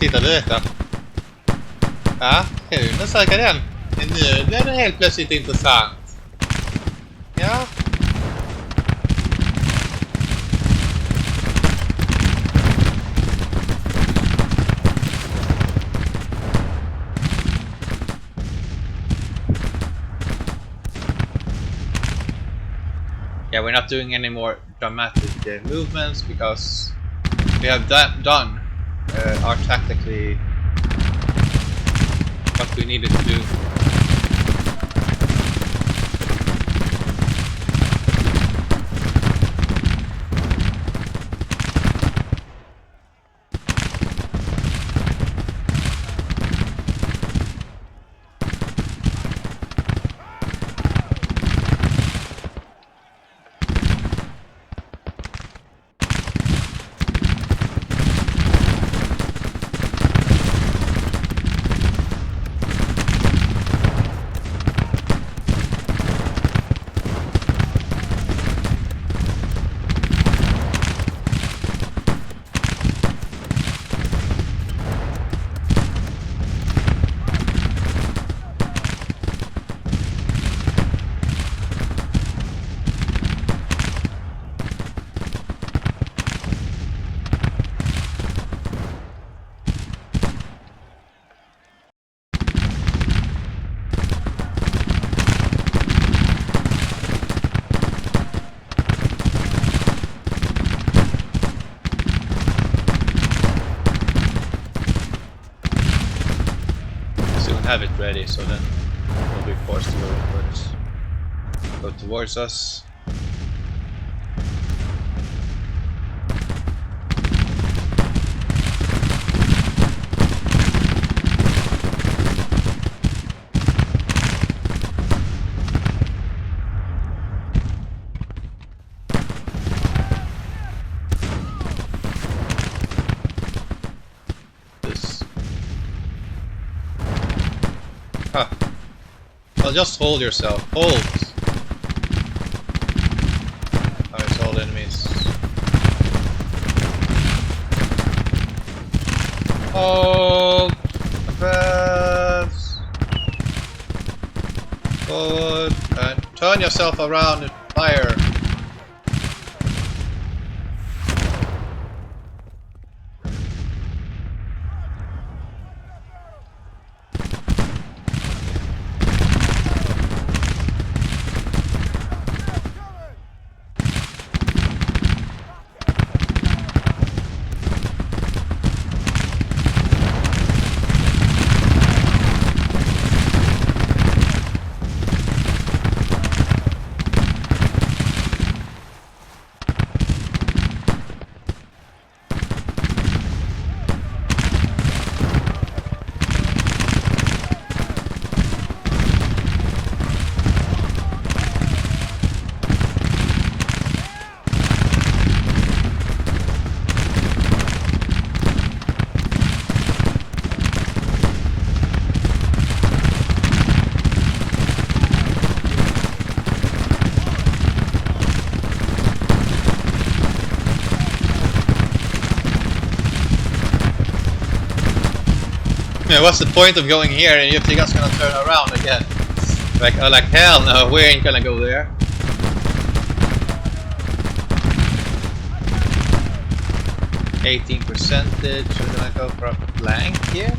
Tittar du detta? Ja, nu söker den. Nu blir det helt plötsligt intressant. Ja. Yeah, we're not doing any more dramatic movements because we have done are tactically what we needed to do. Have it ready, so then we'll be forced to go towards us. Well, just hold yourself. Hold. Oh, it's all enemies. Hold. Advance. Forward. And turn yourself around and fire. Yeah, what's the point of going here if you're just gonna turn around again? Like hell no, we ain't gonna go there. %. We're gonna go for a flank here.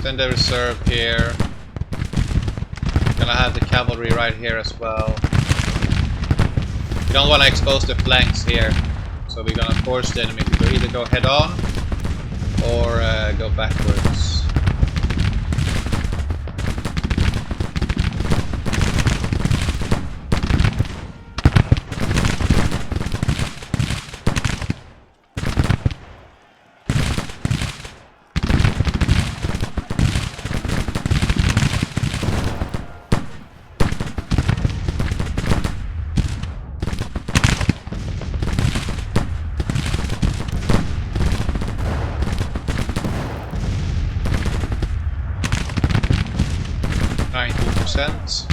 Send a reserve here. Gonna have the cavalry right here as well. We don't want to expose the flanks here, so we're gonna force the enemy to either go head on or go backwards. %.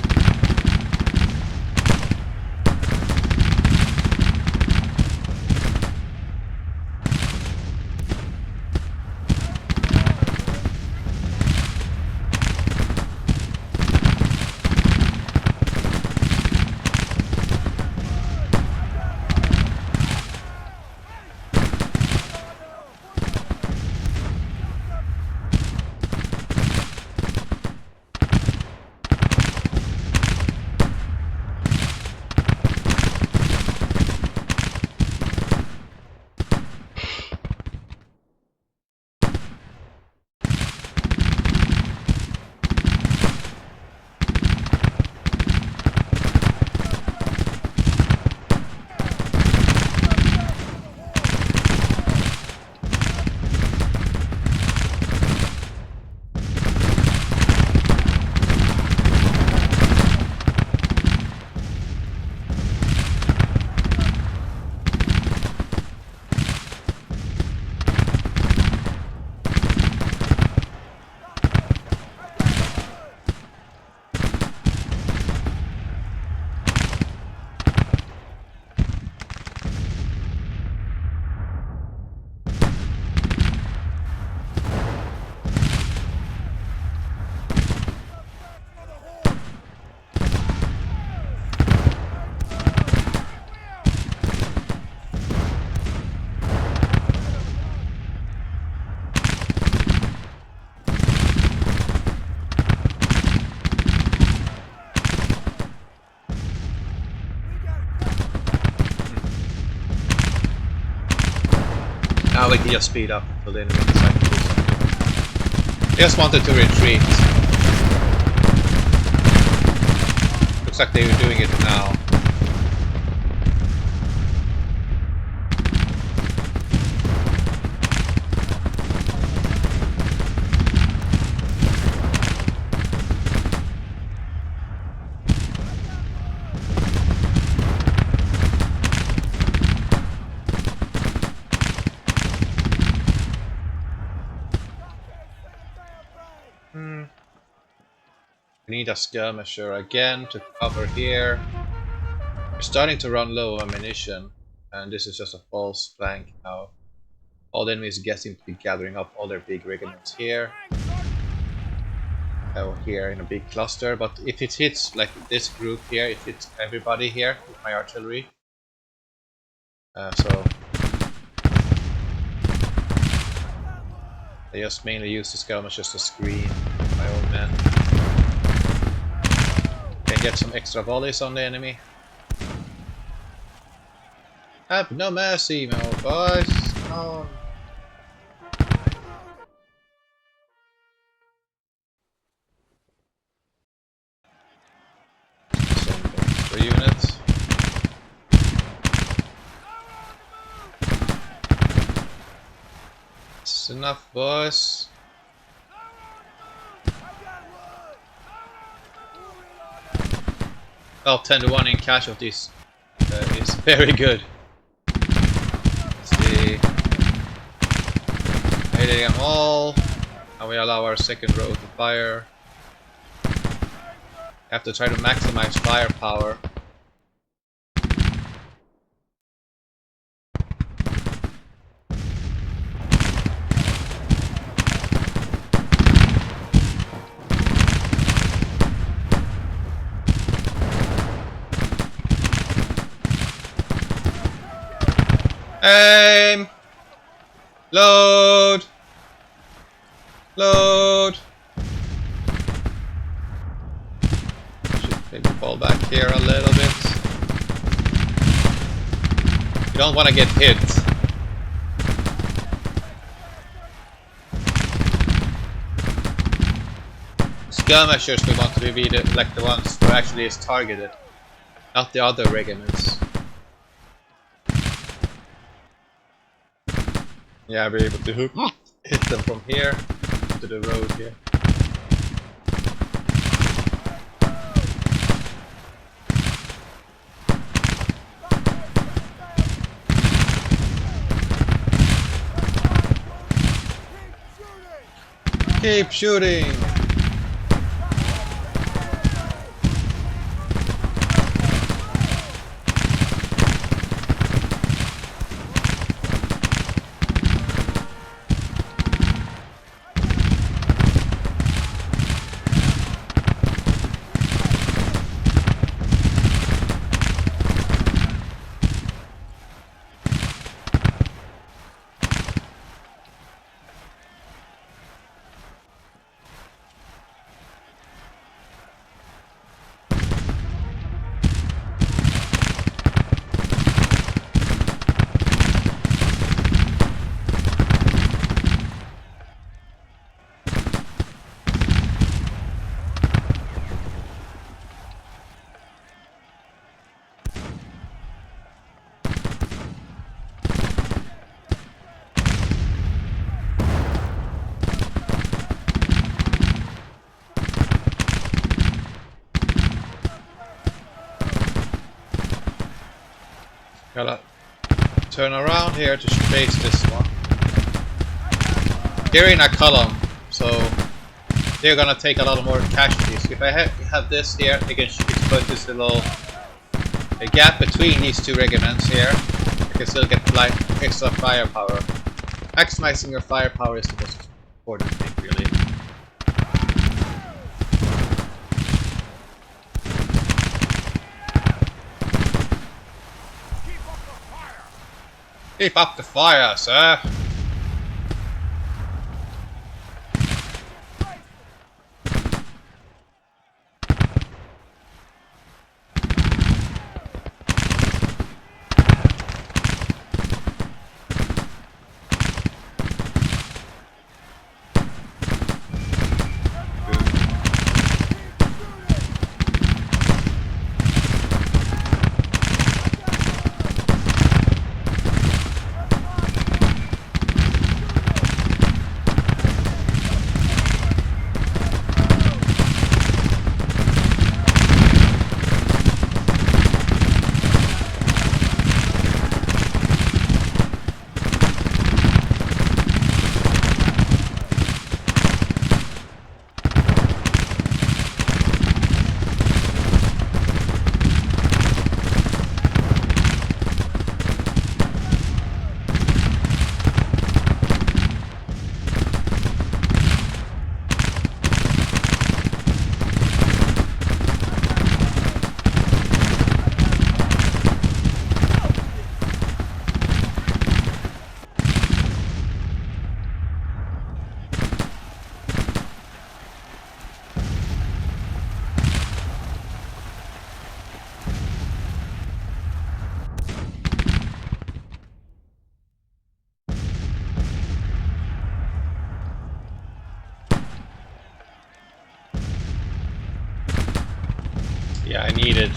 Now we can just speed up until the enemy decides to do something. They just wanted to retreat. Looks like they were doing it now. We need a skirmisher again to cover here. We're starting to run low on ammunition, and this is just a false flank now. All the enemies seem to be gathering up all their big regiments here. Here in a big cluster, but if it hits like this group here, it hits everybody here with my artillery. So I just mainly use the skirmishers to screen my own men. Can get some extra volleys on the enemy. Have no mercy, my old boys. Oh. Some extra units. It's enough, boys. Well, 10-1 in casualties is very good. Let's see. Hitting them all. And we allow our second row to fire. Have to try to maximize firepower. Aim! Load! Load! Should maybe fall back here a little bit. You don't want to get hit. Skirmishers we want to be like the ones who actually is targeted, not the other regiments. Yeah, I'll be able to hit them from here to the road here. Keep shooting! Gotta turn around here to face this one. They're in a column, so they're gonna take a lot more casualties. If I have this here, I can put this little a gap between these two regiments here. I can still get like extra firepower. Maximizing your firepower is the most important thing, really. Keep up the fire, sir! needed.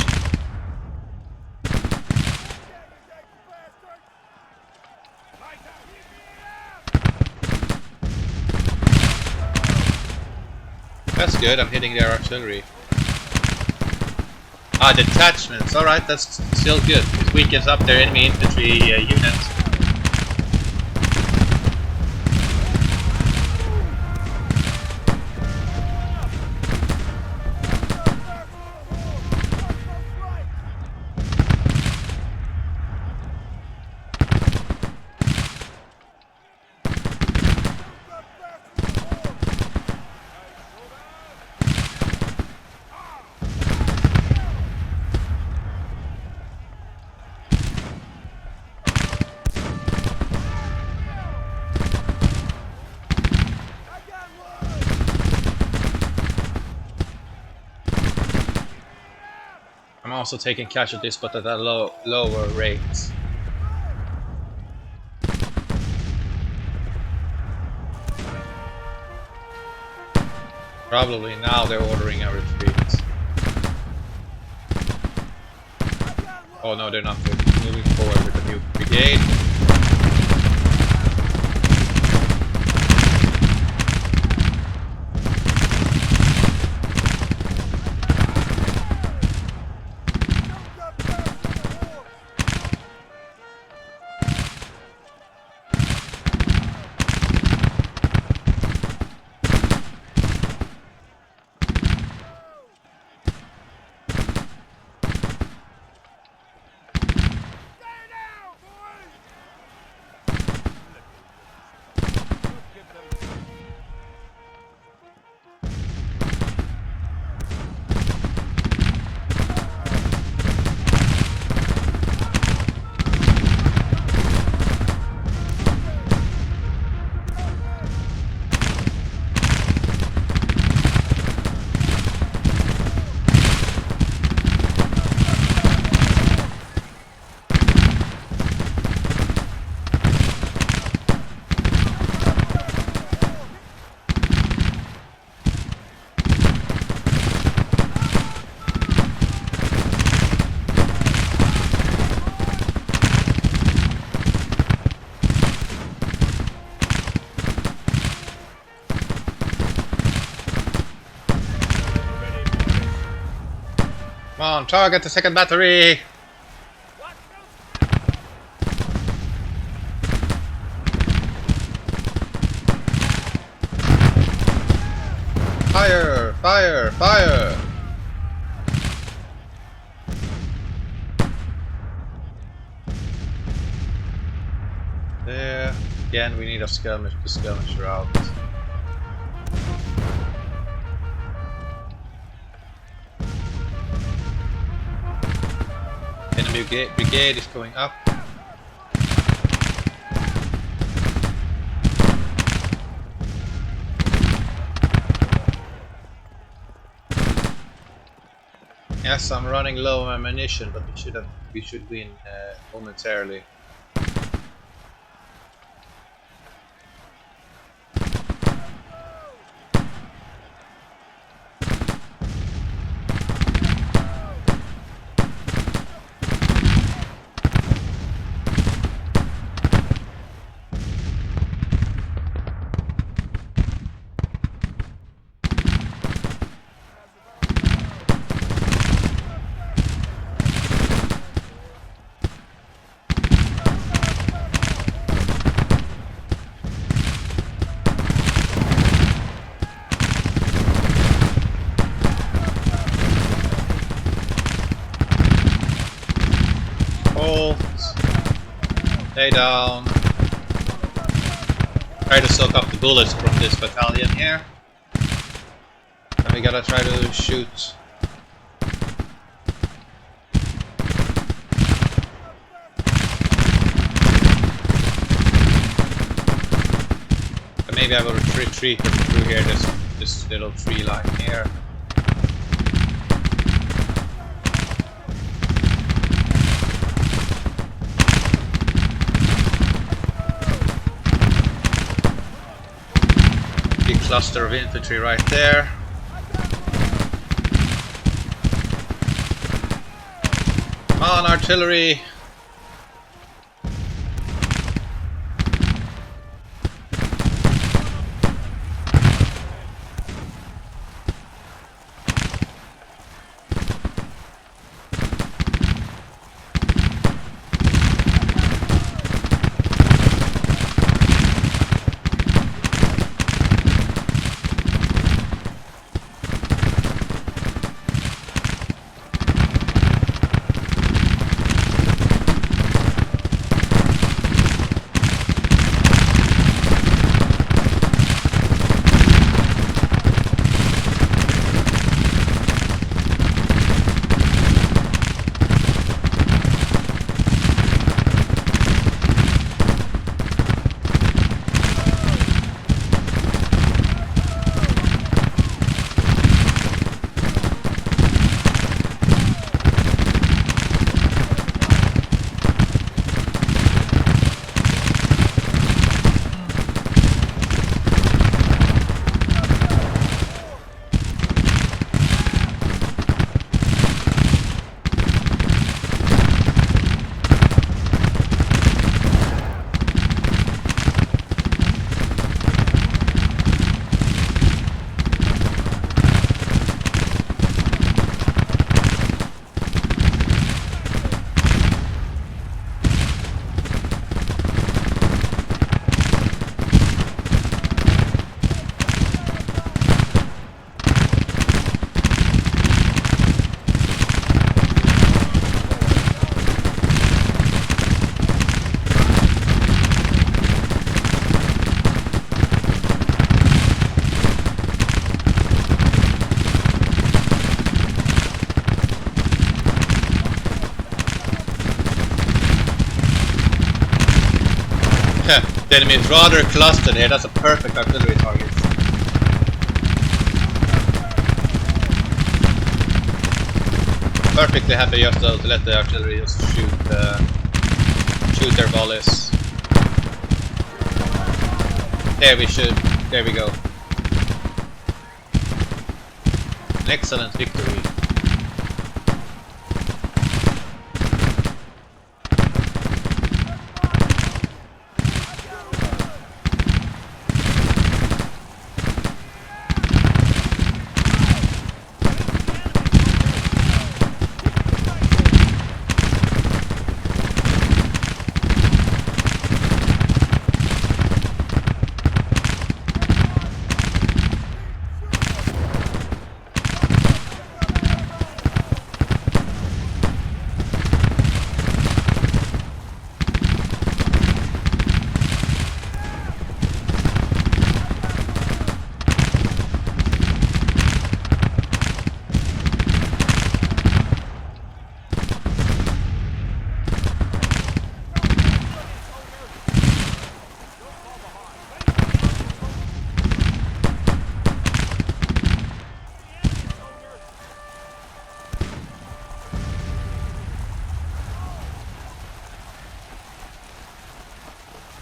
That's good, I'm hitting their artillery. Ah, detachments, alright, that's still good. It weakens up their enemy infantry units. I'm also taking casualties, but at a lower rate. Probably now they're ordering a retreat. Oh no, they're not. They're moving forward with a new brigade. Come on, target the second battery! Fire! Fire! Fire! There. Again, we need a skirmisher out. Enemy brigade is going up. Yes, I'm running low on ammunition, but we should win momentarily. Stay down. Try to soak up the bullets from this battalion here. And we gotta try to shoot. But maybe I will retreat through here, this little tree line here. Cluster of infantry right there. on, artillery! The enemy is rather clustered here, that's a perfect artillery target. Perfectly happy just to let the artillery just shoot their volleys. There we go. An excellent victory.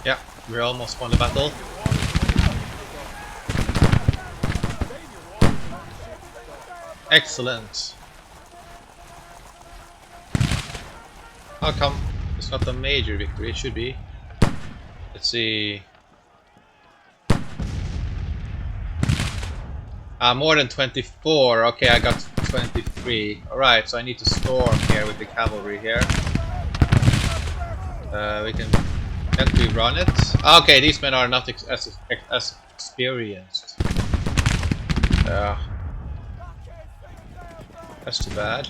Yeah, we almost won the battle. Excellent. How come it's not a major victory? It should be. Let's see. More than 24. Okay, I got 23. Alright, so I need to storm here with the cavalry here. We can't we run it? Okay, these men are not as experienced. That's too bad.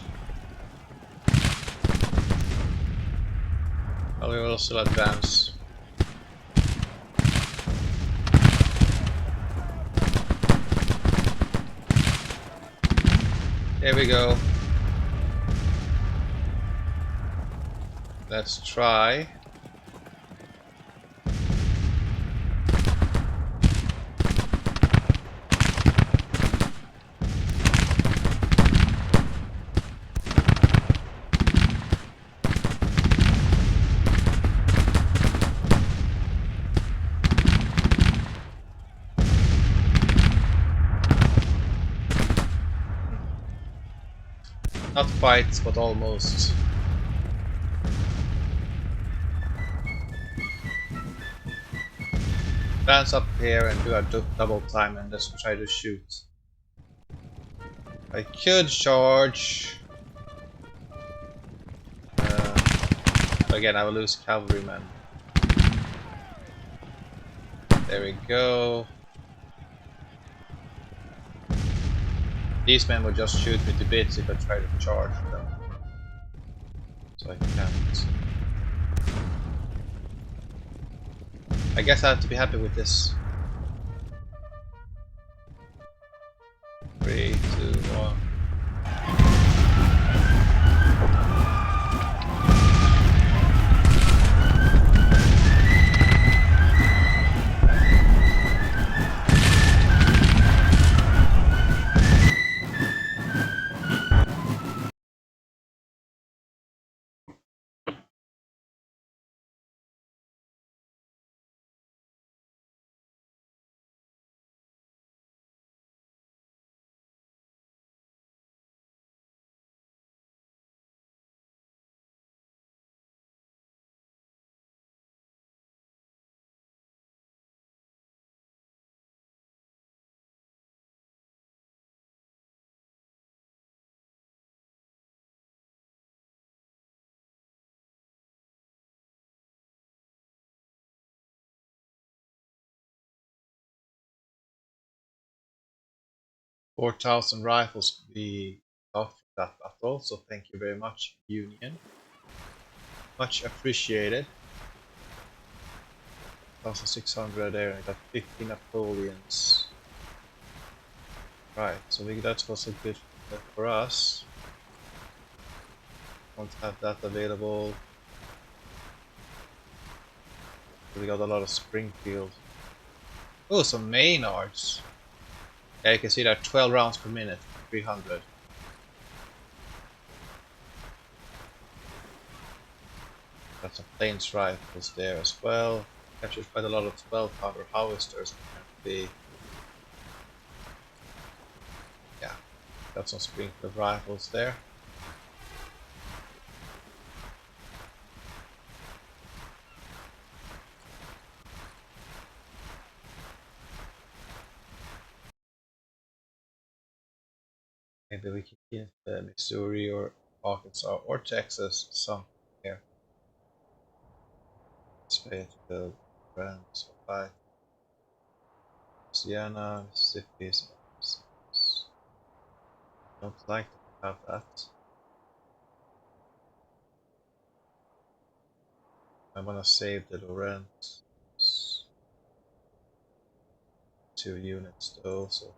Well, we will still advance. There we go. Let's try. Not quite, but almost. Glance up here and do a double time and just try to shoot. I could charge. Again, I will lose cavalrymen. There we go. These men would just shoot me to bits if I try to charge them. So I can't. I guess I have to be happy with this. 3, 2, 1. 4,000 rifles we got from that battle, so thank you very much, Union. Much appreciated. 1,600 there, and I got 50 Napoleons. Right, so that was a good for us. Won't have that available. We got a lot of Springfield. Oh, some Maynards. Yeah, you can see that 12 rounds per minute, 300. Got some planes rifles there as well. Captured quite a lot of 12 pounder harvesters apparently. Yeah, got some Springfield rifles there. Maybe we can get Missouri or Arkansas or Texas, some here. Fayetteville, France, Ohio, Louisiana, Mississippi. Don't like to have that. I wanna save the Lorentz. 2 units though, so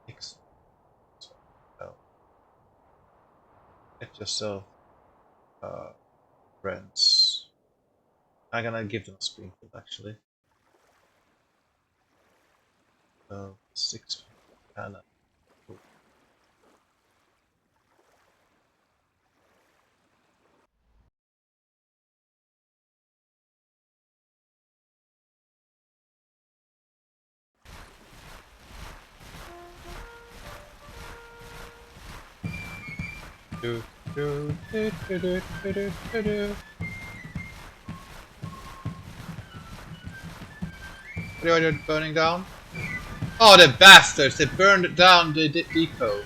mix. Get yourself friends. I'm gonna give them a Springfield actually. 6 Canada. Do, do, do, do, do, do, do, do, do. What are you burning down? Oh, the bastards! They burned down the depot.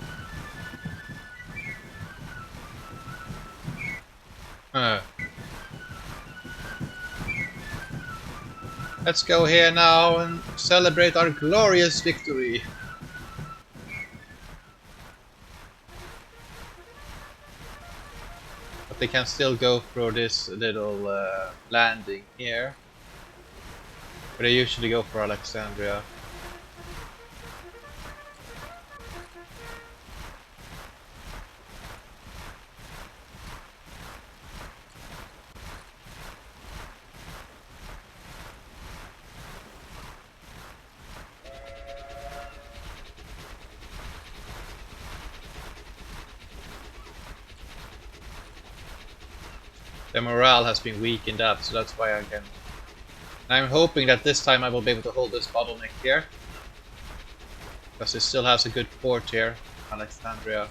Let's go here now and celebrate our glorious victory. But they can still go for this little landing here. But they usually go for Alexandria. The morale has been weakened up, so that's why I can. I'm hoping that this time I will be able to hold this bottleneck here. Because it still has a good port here, Alexandria.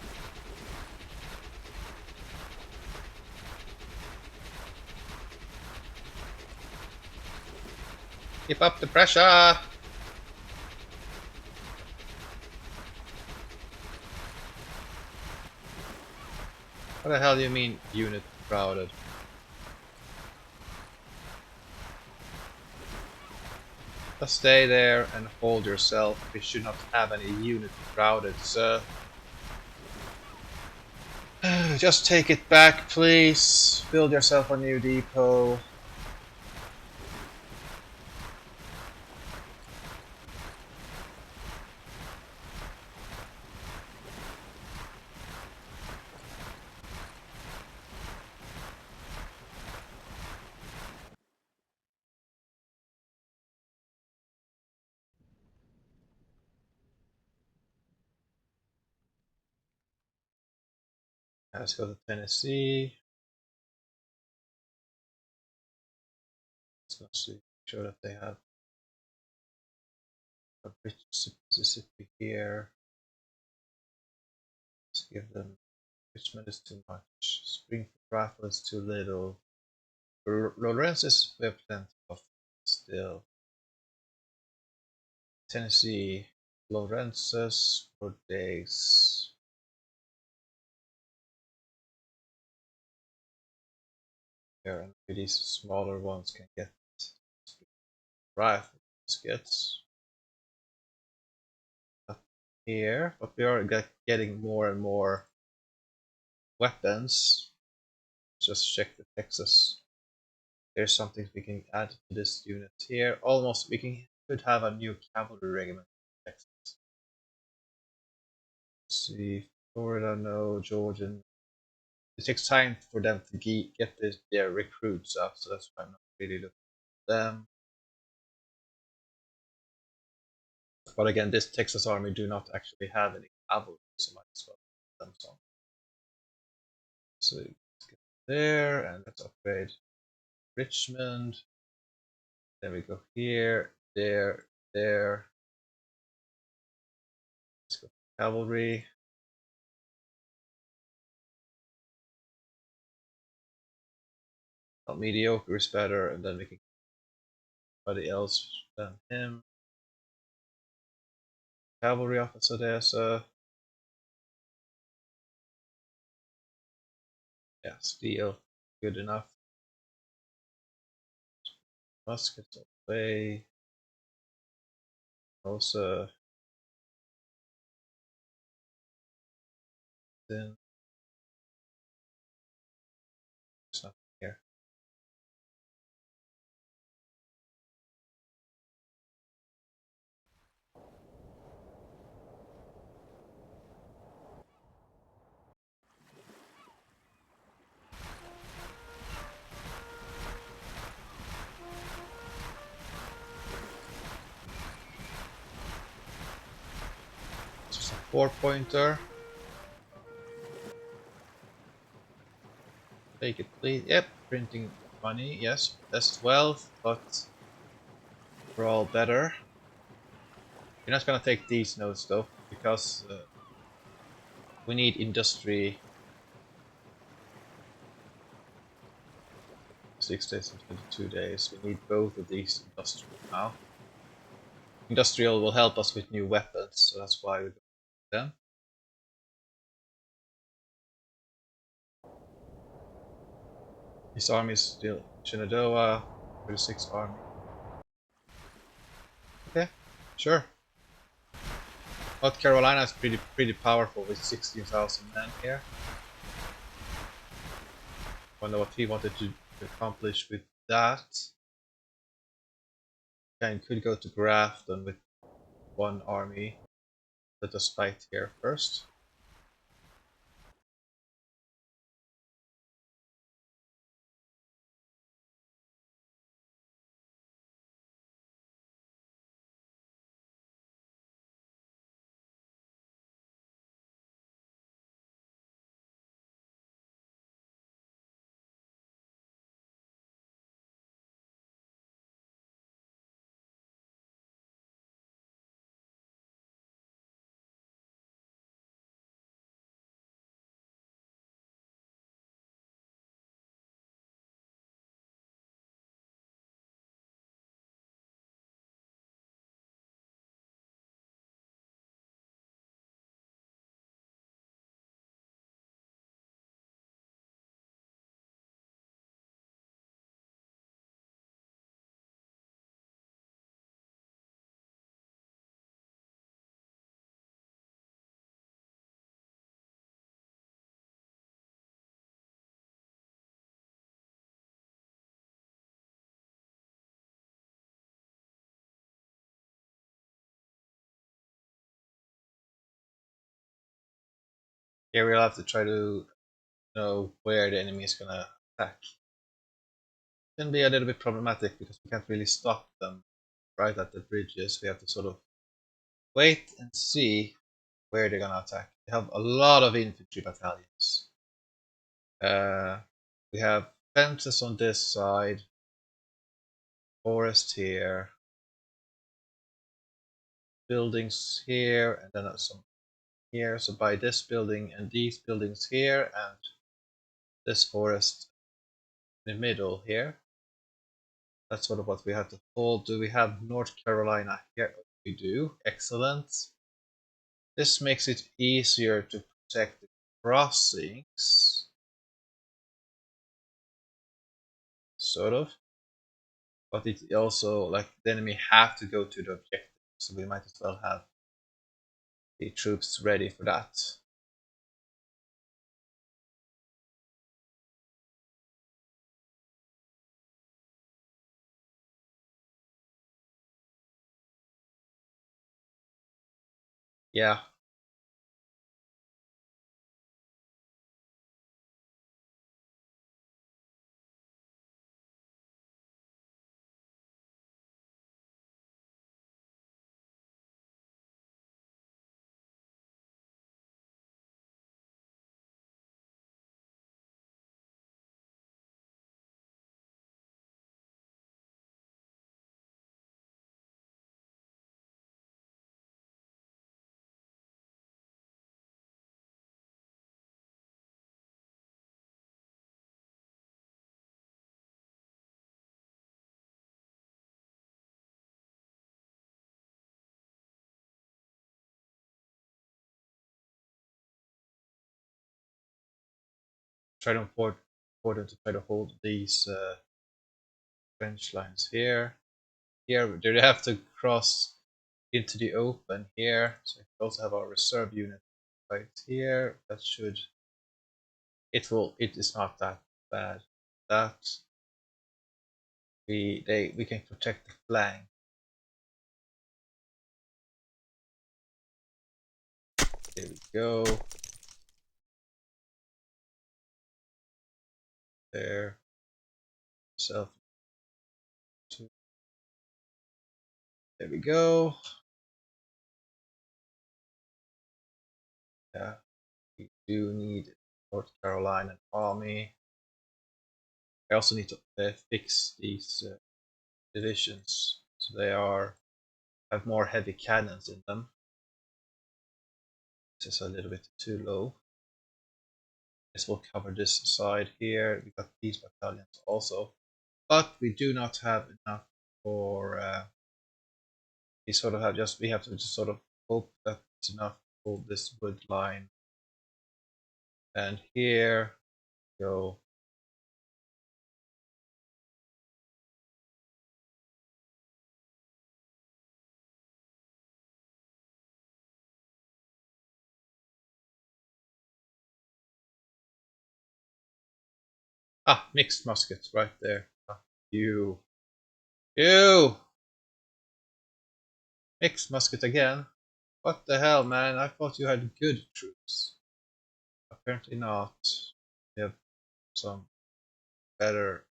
Keep up the pressure! What the hell do you mean, unit crowded? Just stay there and hold yourself. We should not have any unit crowded, sir. Just take it back, please. Build yourself a new depot. Let's go to Tennessee. Let's go see, sure that they have a rich Mississippi here. Let's give them Richmond is too much. Springfield Raffle is too little. Lawrence is we have plenty of still. Tennessee, Lawrence's for days. Here and these smaller ones can get rifle skits up here, but we are getting more and more weapons. Just check the Texas. There's something we can add to this unit here. Almost we could have a new cavalry regiment in Texas. Let's see, Florida, no, Georgia. It takes time for them to get their recruits up, so that's why I'm not really looking at them. But again, this Texas army do not actually have any cavalry, so might as well put them some. So let's get there and let's upgrade Richmond. Then we go here, there, there. Let's go cavalry. Well, mediocre is better, and then we can get somebody else than him. Cavalry officer there, so yeah, steel, good enough. Muskets away. Also, then there's nothing here. It's just a 4-pointer. Take it, please. Yep, printing money. Yes, best wealth, but we're all better. You're not gonna take these notes though, because we need industry 6 days and 22 days. We need both of these industrial now. Industrial will help us with new weapons, so that's why we go with them. His army is still Shenandoah, 36 army. Okay, sure. North Carolina is pretty powerful with 16,000 men here. Wonder what he wanted to accomplish with that. And could go to Grafton with one army. Let us fight here first. Here we'll have to try to know where the enemy is gonna attack. Can be a little bit problematic because we can't really stop them right at the bridges. We have to sort of wait and see where they're gonna attack. We have a lot of infantry battalions. Uh, we have fences on this side, forest here, buildings here, and then some here. So by this building and these buildings here, and this forest in the middle here. That's sort of what we have to hold. Do we have North Carolina here? We do. Excellent. This makes it easier to protect the crossings. Sort of. But it also, like, the enemy have to go to the objective. So we might as well have the troops ready for that. Yeah. Try to important to try to hold these French lines here. Here they have to cross into the open here. So we also have our reserve unit right here. That should it is not that bad. That we can protect the flank. There we go. There. Self. There we go. Yeah, we do need North Carolina army. I also need to fix these divisions so they have more heavy cannons in them. This is a little bit too low. This will cover this side here. We got these battalions also, but we do not have enough for. We have to just sort of hope that it's enough to hold this wood line. And here go. Ah, mixed muskets right there. Ah, you mixed musket again. What the hell, man? I thought you had good troops. Apparently not. We have some better.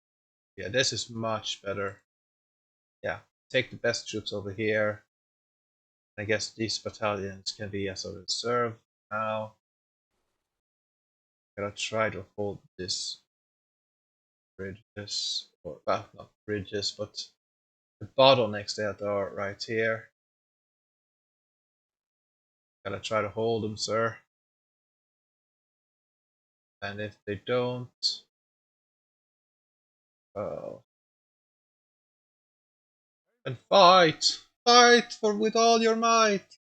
Yeah, this is much better. Yeah, take the best troops over here. I guess these battalions can be as a reserve now. Gotta try to hold this bridges, or well, not bridges, but the bottlenecks that are right here. Gotta try to hold them, sir. And if they don't, oh, then fight! Fight for with all your might!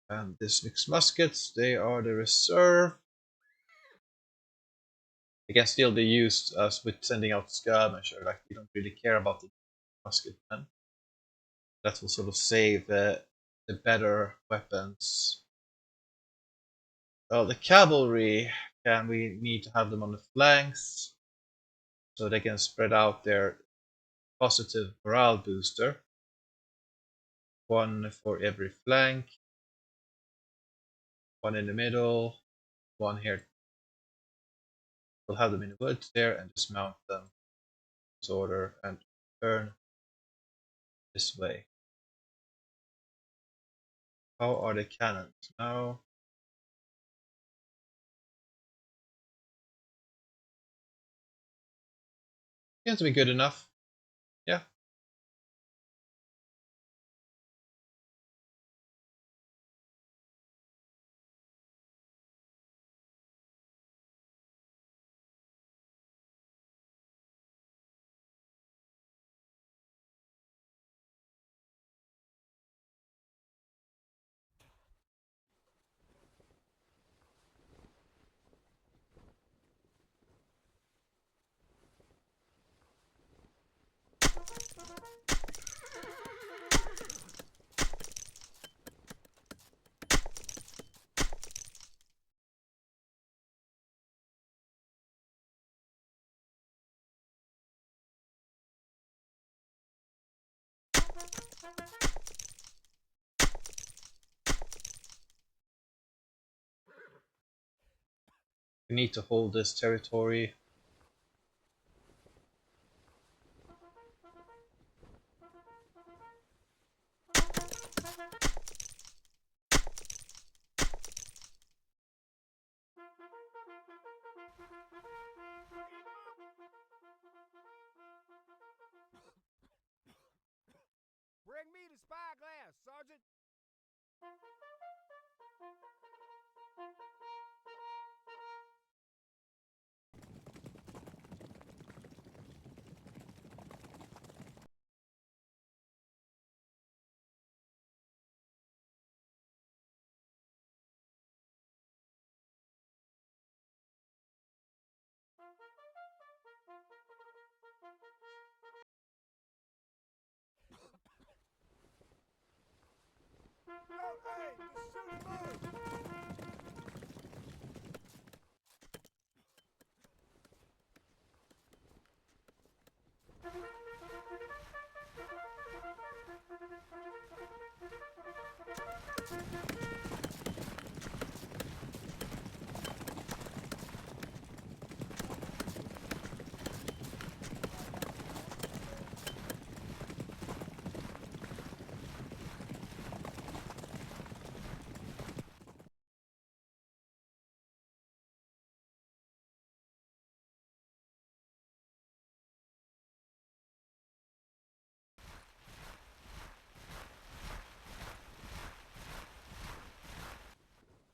And these mixed muskets, they are the reserve. They can still be used as with sending out skirmisher, like you don't really care about the musketmen. That will sort of save the better weapons. Well, the cavalry, we need to have them on the flanks so they can spread out their positive morale booster. One for every flank. One in the middle, one here. We'll have them in the woods there and just mount them in this order and turn this way. How are the cannons now? Seems to be good enough. Yeah. We need to hold this territory. Bring me the spyglass, Sergeant. Hey, just shoot him.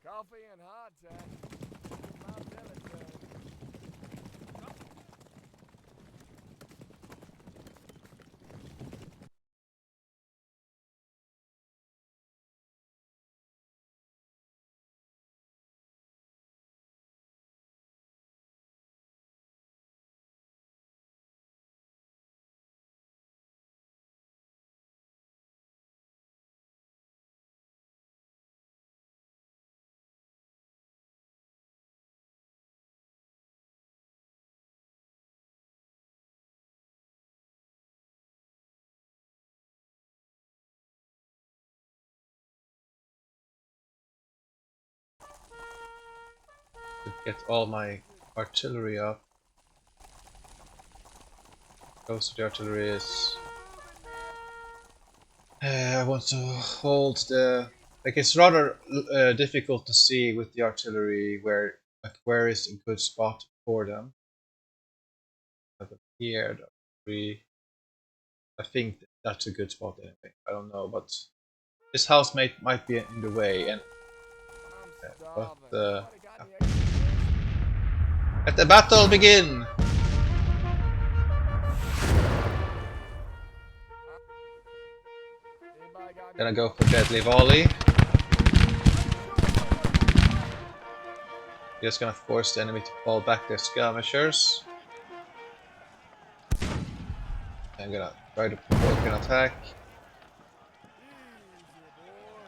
Coffee and hardtack. My belly turn. To get all my artillery up. Most of the artillery is. I want to hold the. Like it's rather difficult to see with the artillery where is a good spot for them. But here, I think that's a good spot anyway. I don't know, but this house might be in the way, and I'm but starving. Nobody got any extra let the battle begin. Anybody got Gonna any go more? for deadly volley. Just gonna force the enemy to fall back their skirmishers. I'm gonna try to provoke an attack. Easy, boy.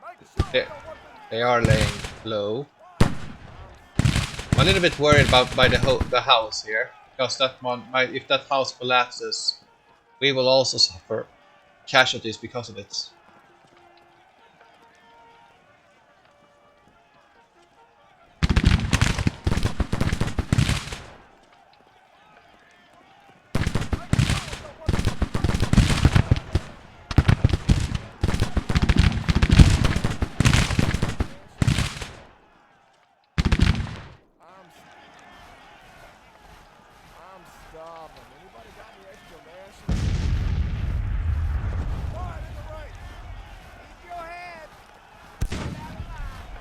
Make sure They, your weapons they are laying low. I'm a little bit worried by the house here, because that one if that house collapses, we will also suffer casualties because of it. starving. Anybody got any extra rations? Fire to the right. Keep your head.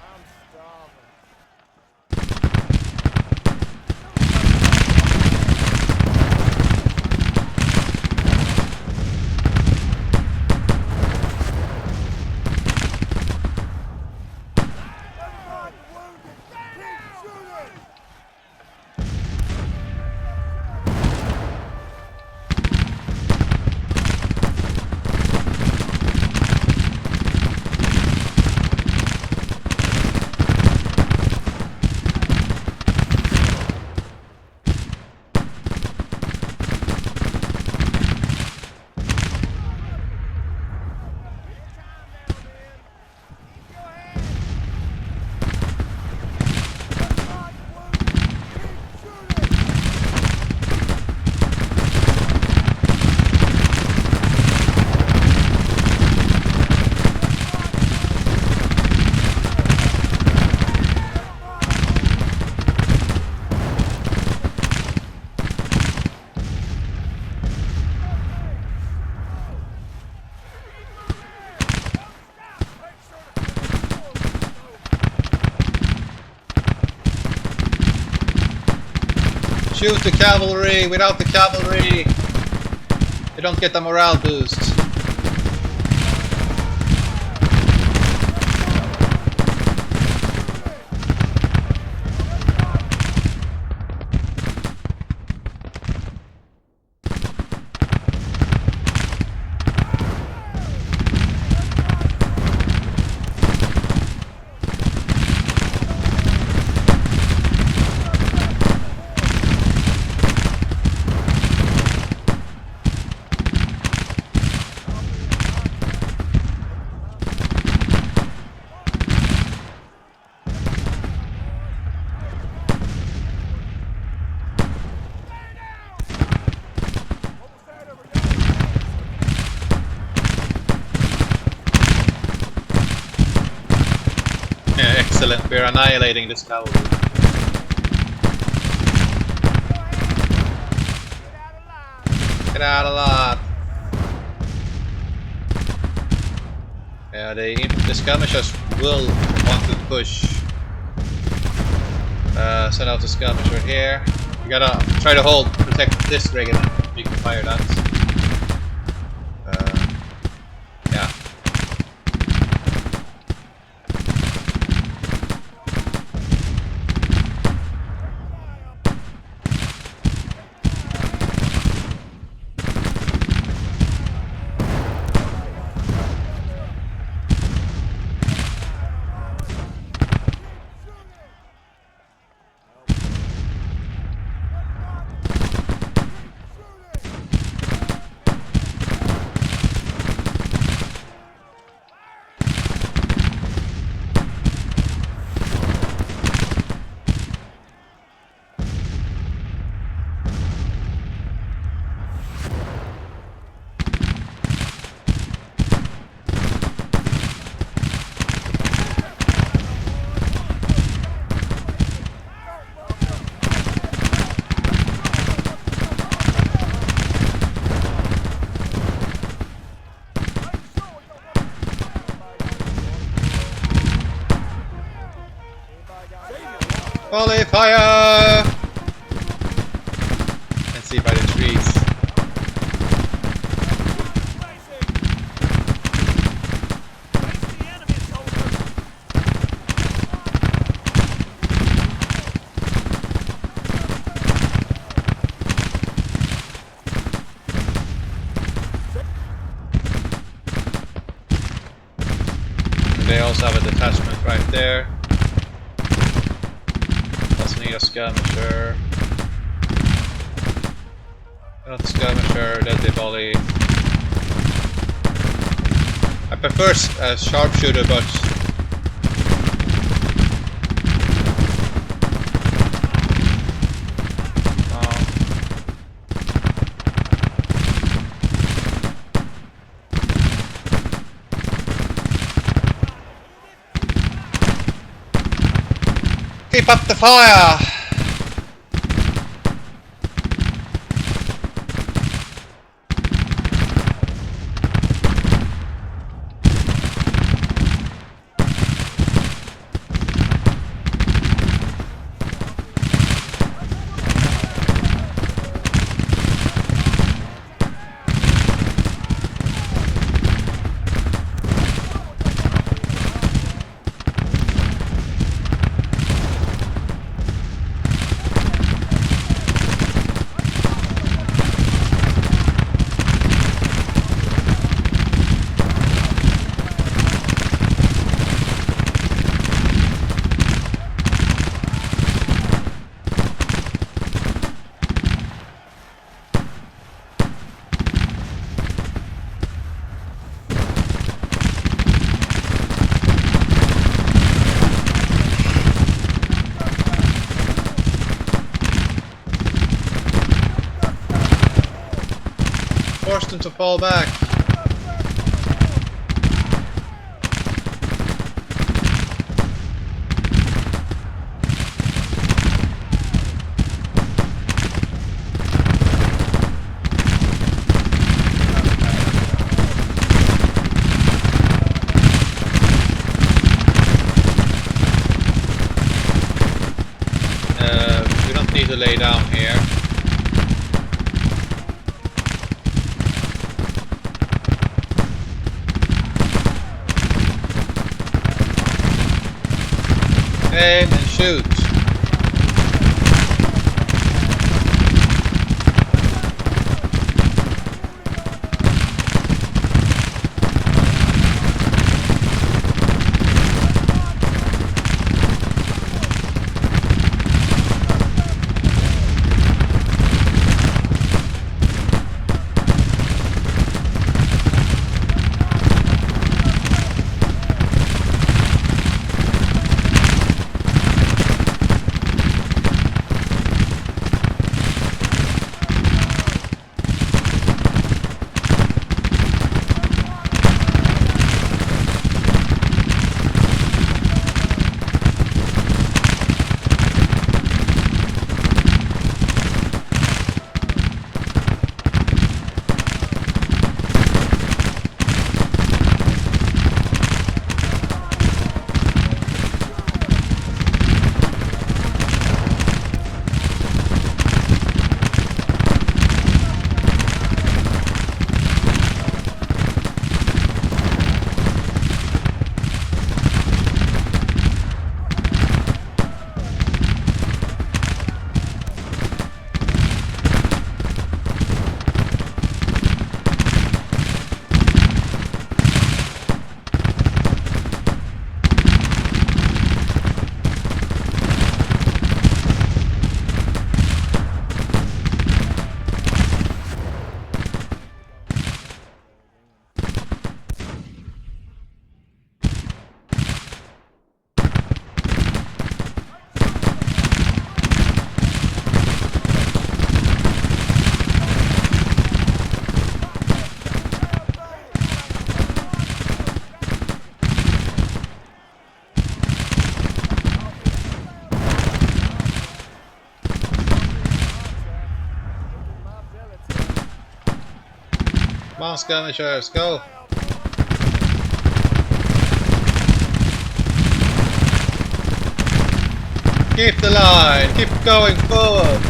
I'm starving. Everybody wounded. Keep shooting. Shoot the cavalry! Without the cavalry, you don't get the morale boost. Yeah, excellent. We're annihilating this cavalry. Get out alive! Yeah, the skirmishers will want to push. Send out the skirmisher here. You gotta try to protect this regiment. You can fire that. Yeah. Volley fire! Let's see by the trees. They also have a detachment right there. Also need a skirmisher. Not a skirmisher, deadly volley. I prefer a sharpshooter, but keep up the fire! forced them to fall back. We don't need to lay down here. Aim and shoot. Come on, skirmishers, go! Keep the line, keep going forward!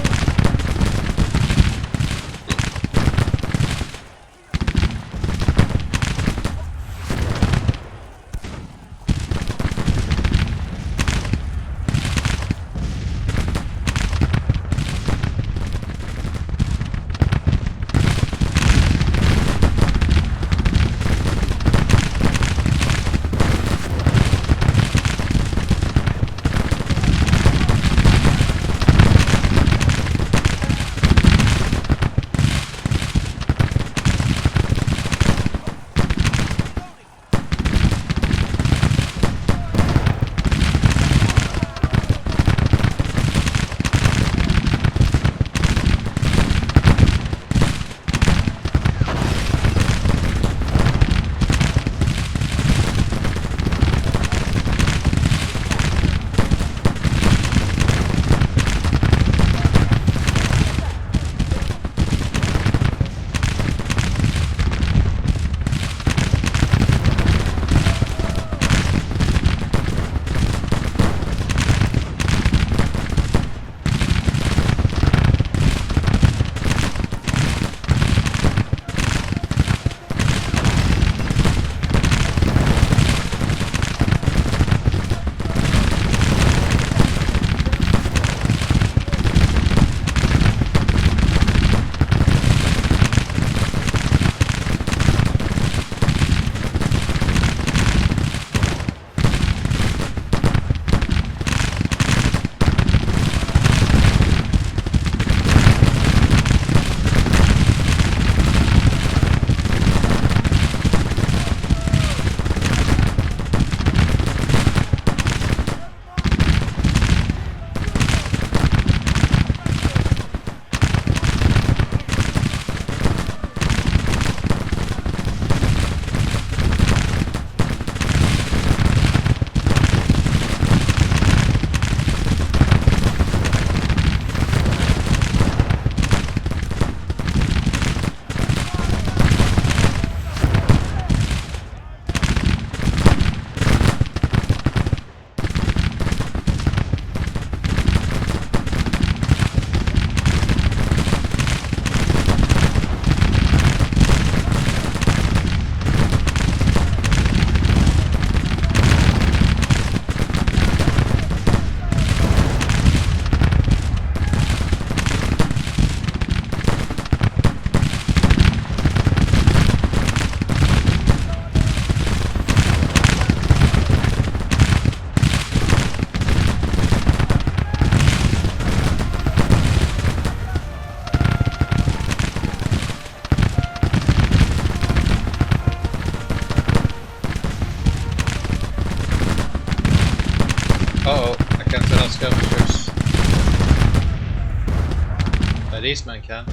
policeman can.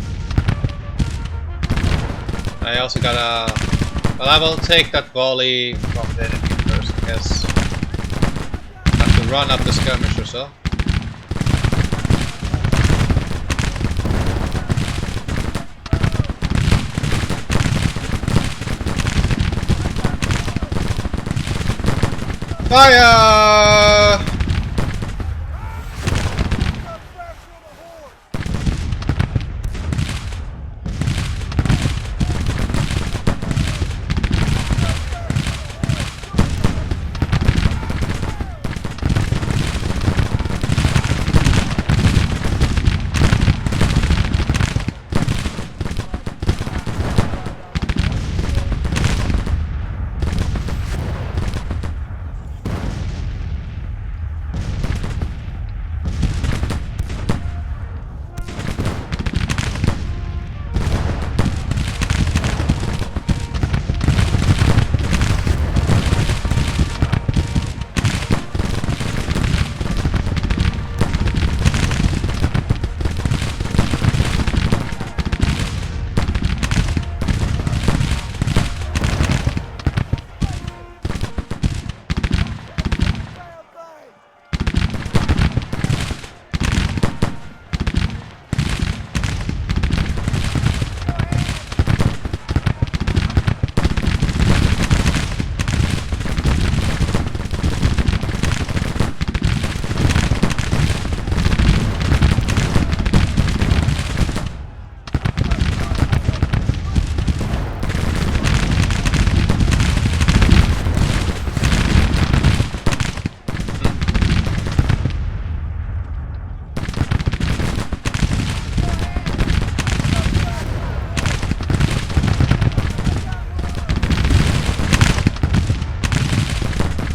I also gotta... Well, I will take that volley from the enemy first, I guess. Have to run up the skirmish or so. Fire!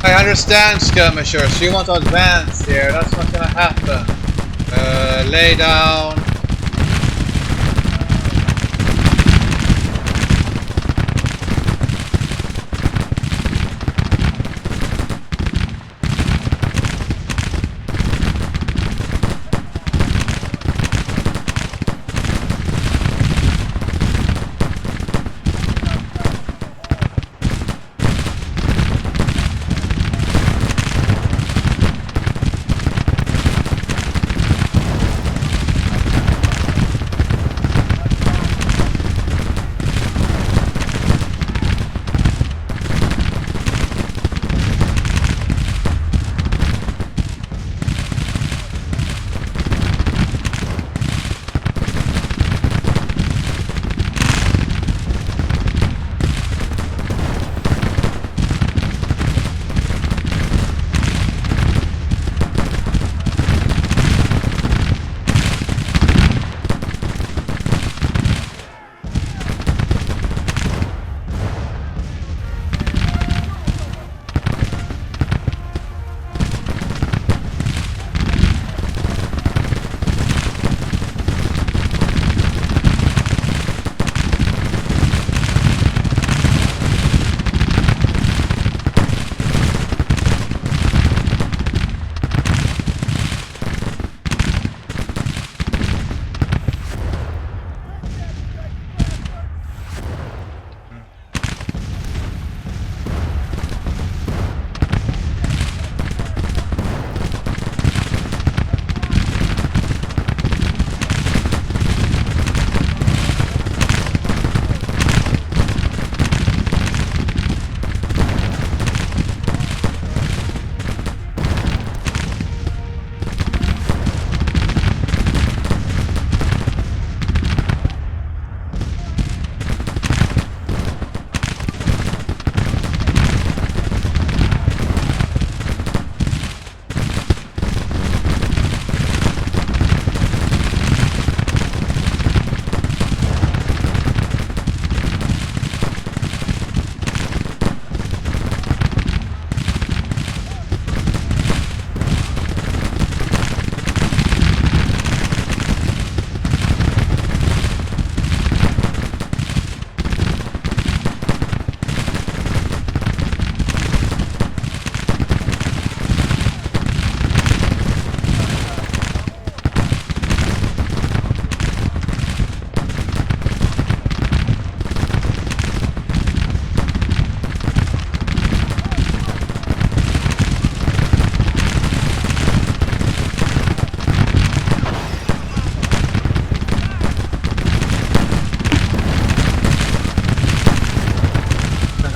I understand, skirmishers. You want to advance here. That's not gonna happen. Lay down.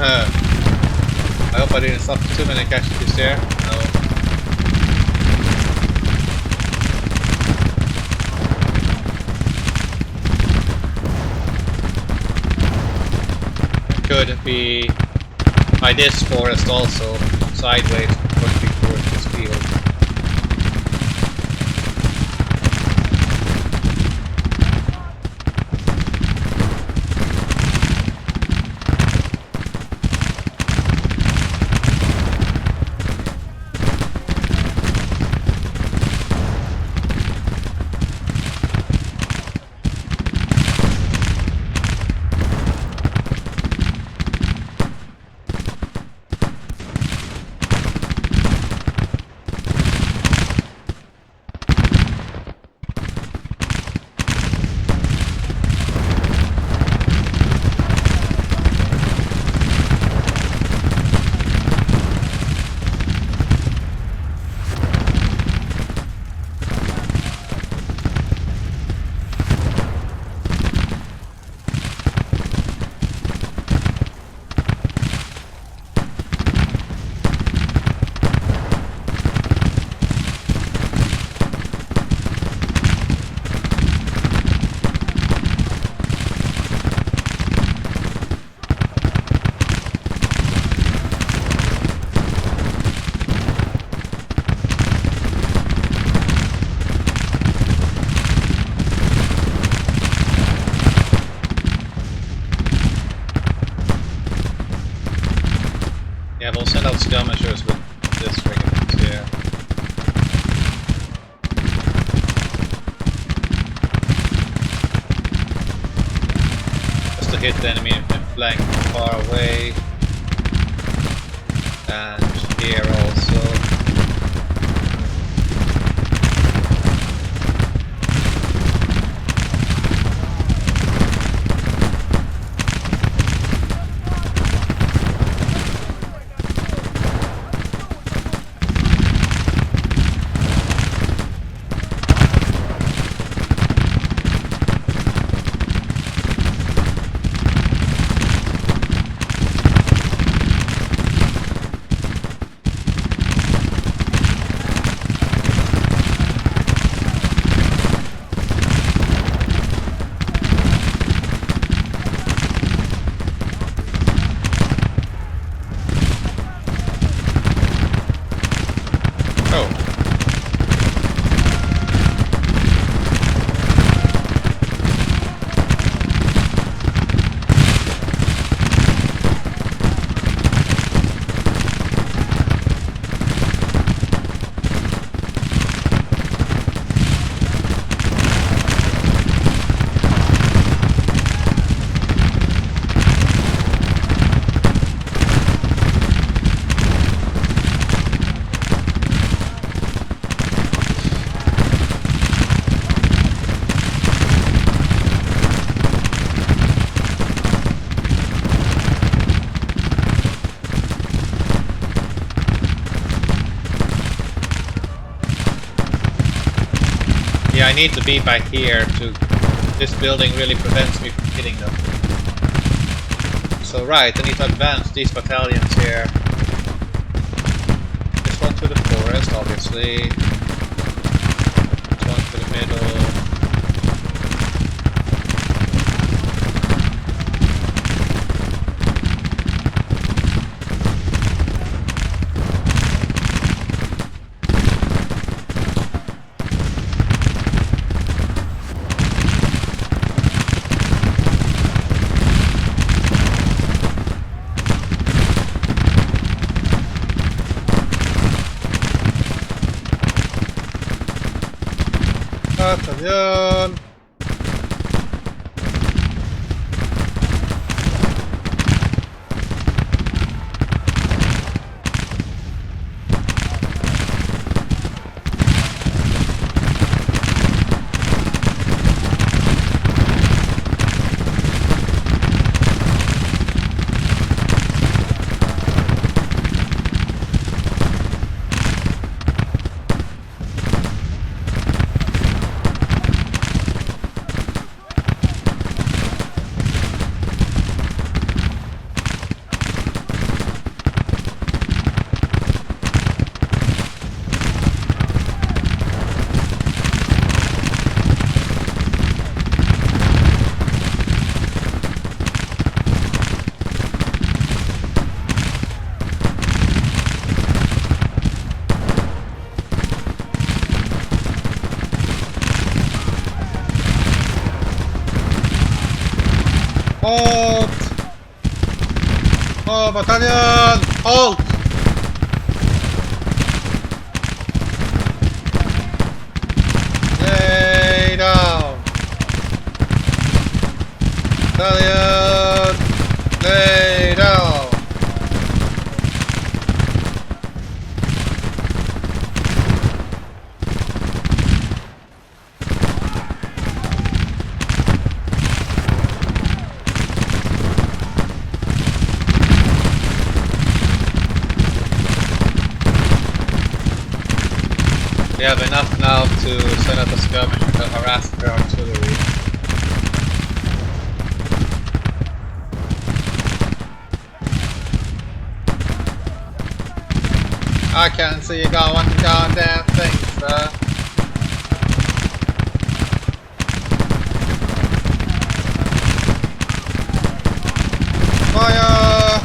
I hope I didn't suffer too many casualties there. No. Could be by this forest also, sideways, could be towards this field. Yeah, we'll send out skirmishers with this regiment here. Just to hit the enemy in flank far away. And here also. Yeah, I need to be back here to... This building really prevents me from hitting them. So right, I need to advance these battalions here. This one to the forest, obviously. This one to the middle. Halt! Oh, battalion! Halt! Lay down! Battalion! Lay down! We have enough now to send out a skirmisher to harass their artillery. I can't see you got one goddamn thing, sir. Fire!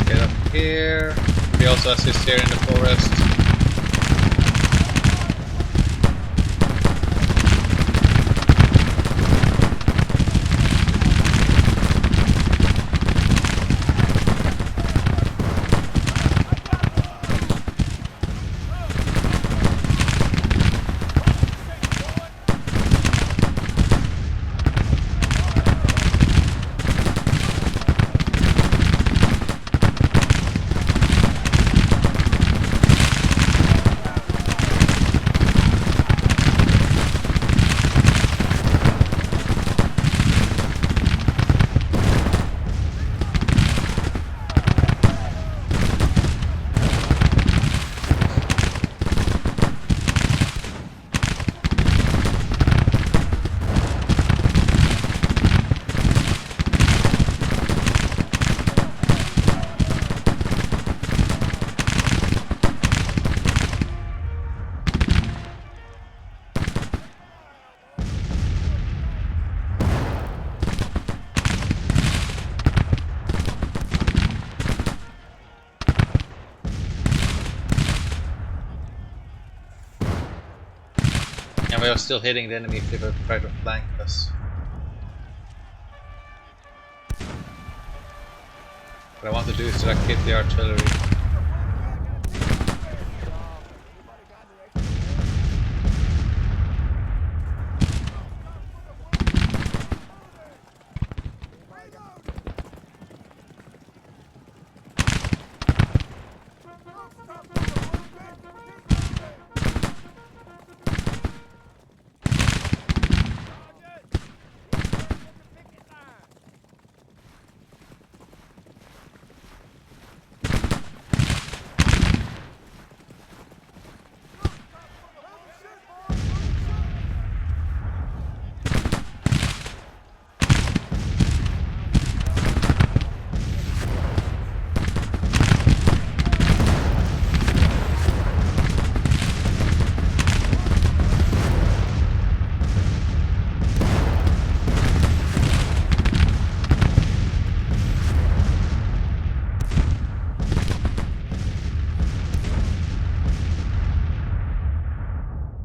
Get up here. We also assist here in the forest. And we are still hitting the enemy if they were trying to flank us. What I want to do is to like hit the artillery.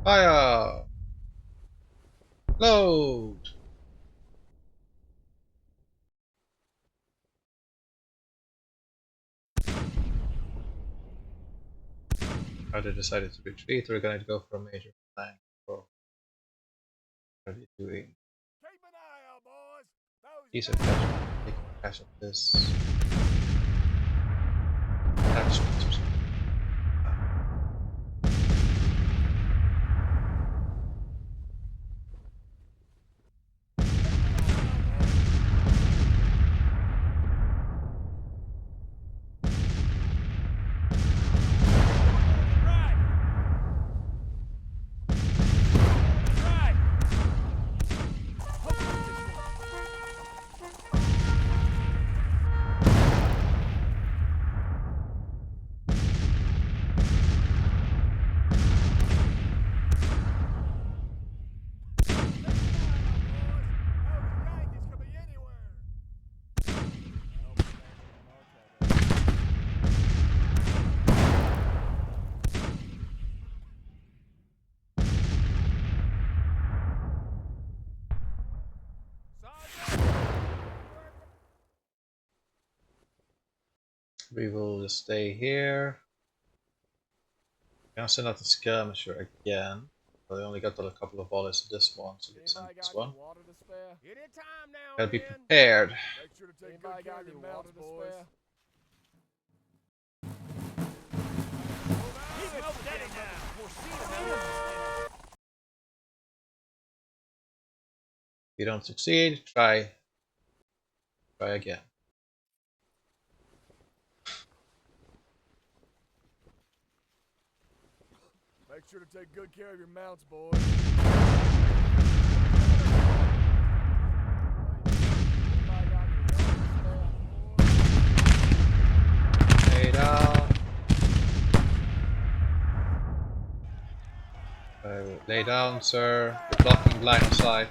Fire! Load! How they decided to retreat, we're going to go for a major flank. What are they doing? Keep an eye out, boys. These are taking cash of this. Attachments or something. We will just stay here. Gonna send out the skirmisher again. But I only got a couple of volleys of this one, so let's send this one. Anytime now, Gotta be men. prepared. Make sure to take good care of your mounts, boys. If you don't succeed, try again. Make sure to take good care of your mounts, boys. Lay down. Lay down, sir. You're blocking line of sight.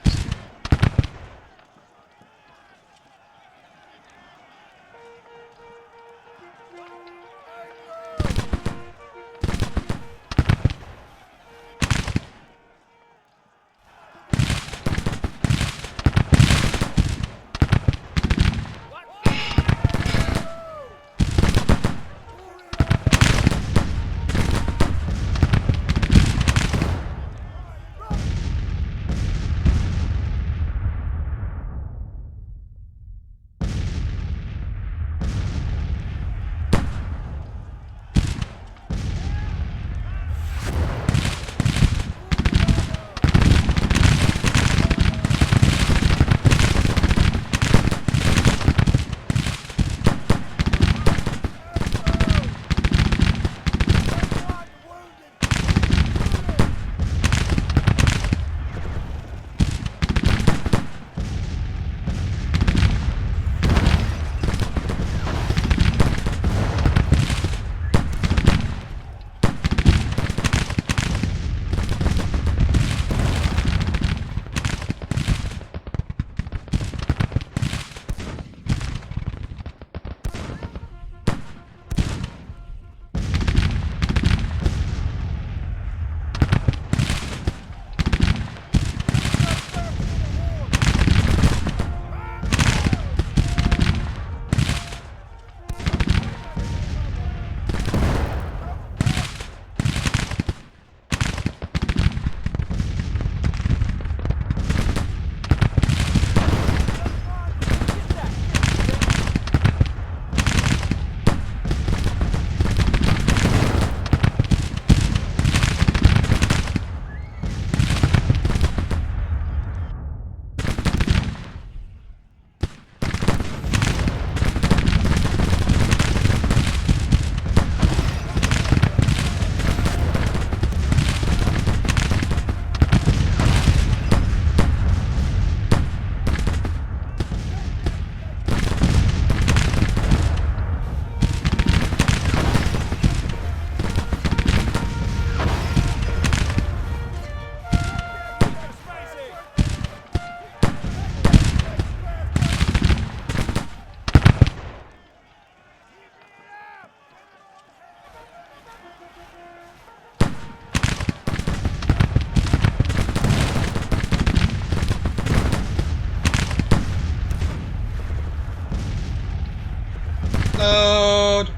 Load!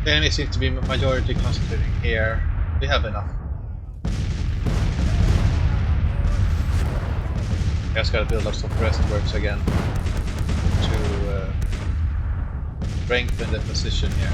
Enemy seems to be majority concentrating here. We have enough. Just gotta build up some breastworks again to strengthen the position here.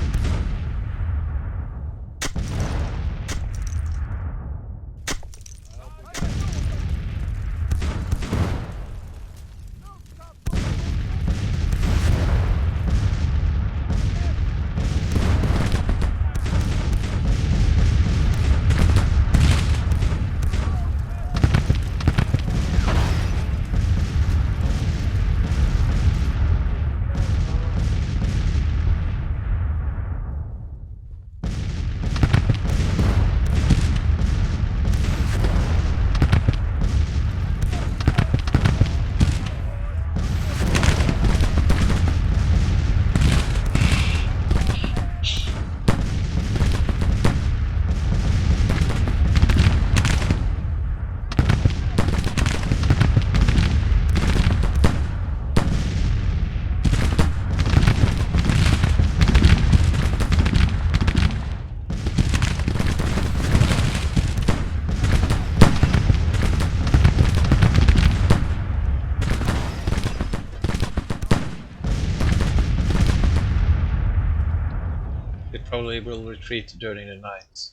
It probably will retreat during the night.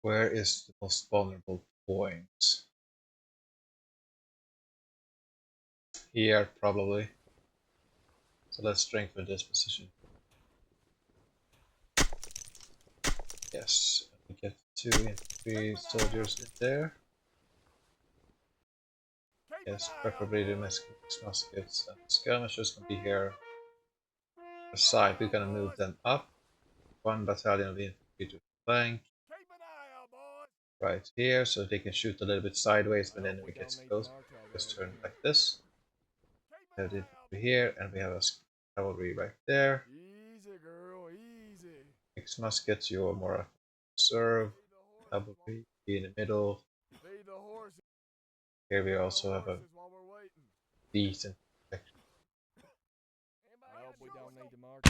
Where is the most vulnerable point? Here, probably. So let's strengthen this position. Yes, we get 2 infantry soldiers in there. Yes, preferably the muskets and skirmishers can be here. Aside, we're gonna move them up. 1 battalion of infantry to flank right here, so they can shoot a little bit sideways when the enemy gets close. Just turn like this. We have the infantry here, and we have a cavalry right there. Easy, girl, easy. 6 muskets, you are more reserve. Cavalry be in the middle. Feed the horses. Here we also have a While we're waiting. decent protection. I hope we don't need to mark.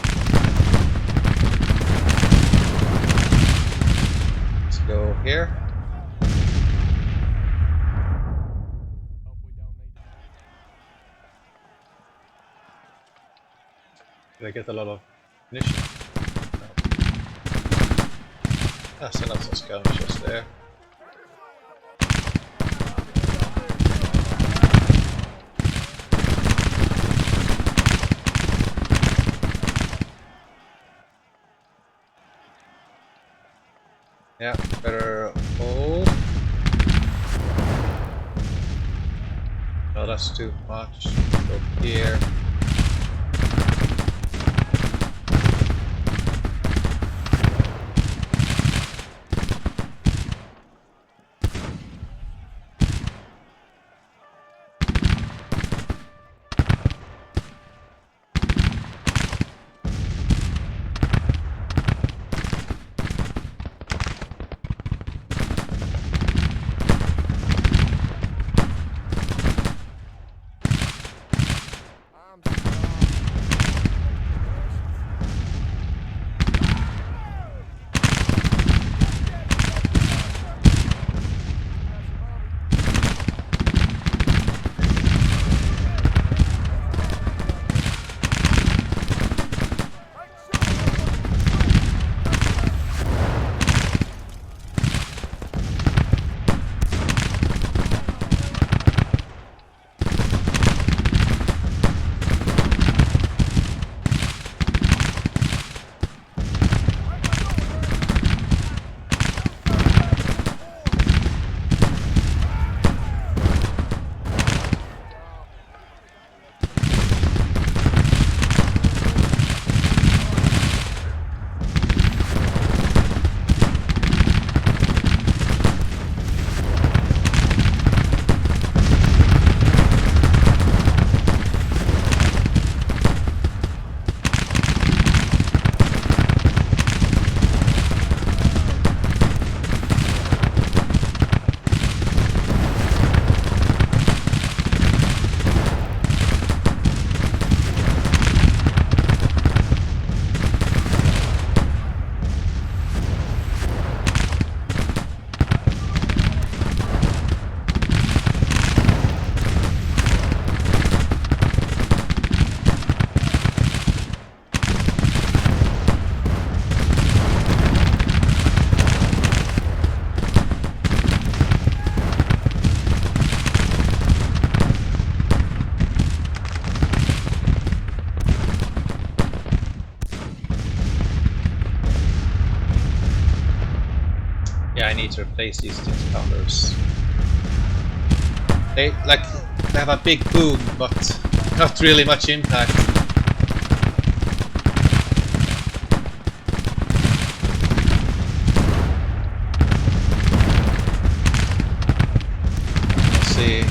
Let's go here. Hope we don't need to mark. Did I get a lot of munition? No. Ah, send out some skirmishers there. Yeah, better hold. No, that's too much. Go here. to replace these things counters. They have a big boom, but not really much impact. Let's see.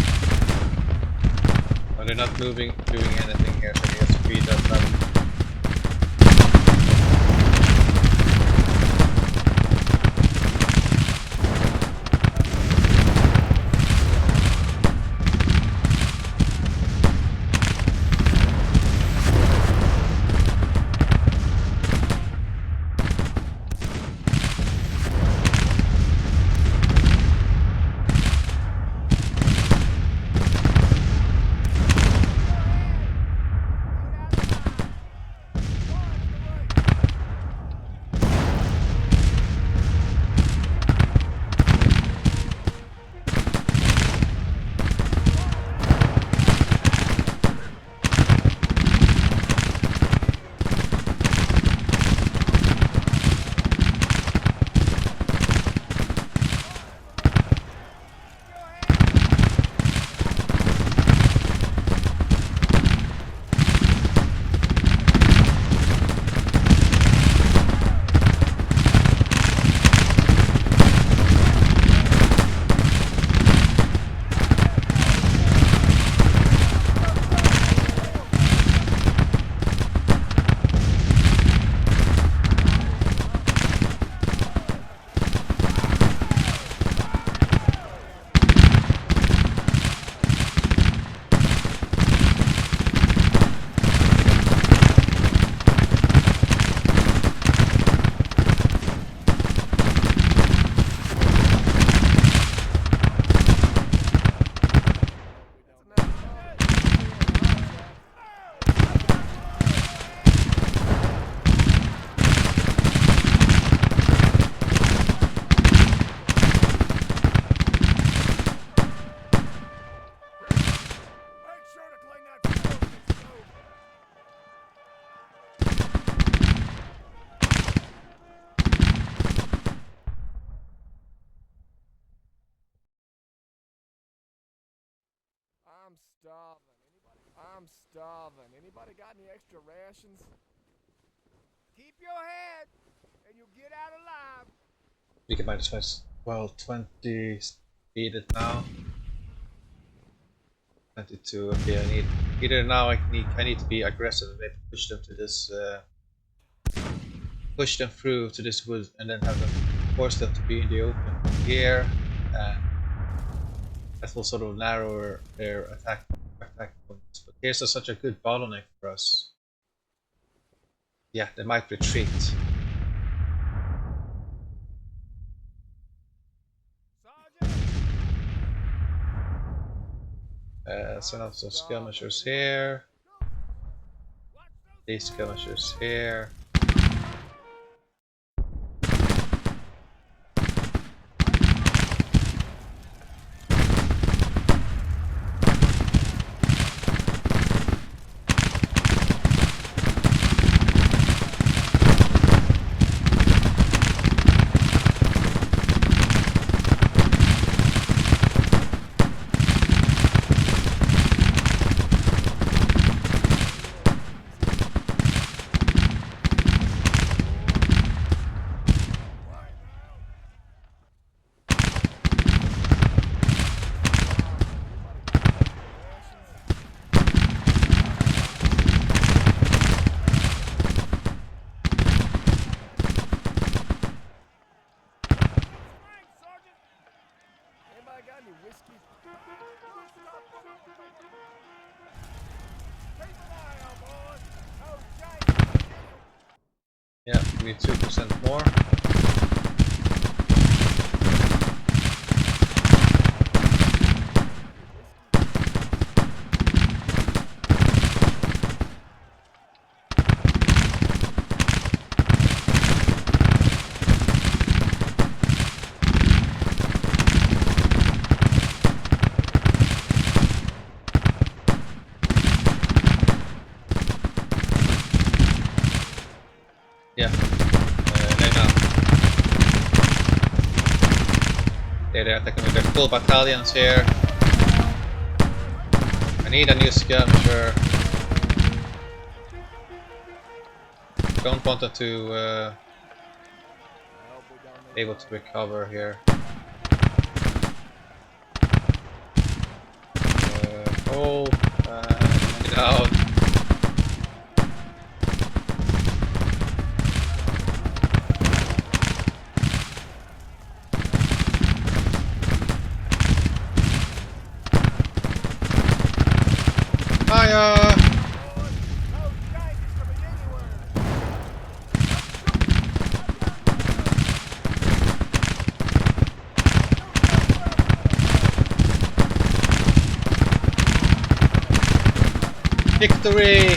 Oh, they're not doing anything here, so I guess speed that up. I'm starving. Anybody got any extra rations? Keep your head, and you'll get out alive. We can minus minus. Well, 20 speed it now. 22. Okay, I need either now. I need to be aggressive and maybe push them to this. Push them through to this wood and then have them force them to be in the open here, and that will sort of narrow their attack points. But here's such a good bottleneck for us. Yeah, they might retreat. Send out some skirmishers here. These skirmishers here. Yeah, we need 2% more. Yeah, lay down. They're attacking with their full battalions here. I need a new skirmisher. Don't want them to be able to recover here. Hold get out. Fire! Victory!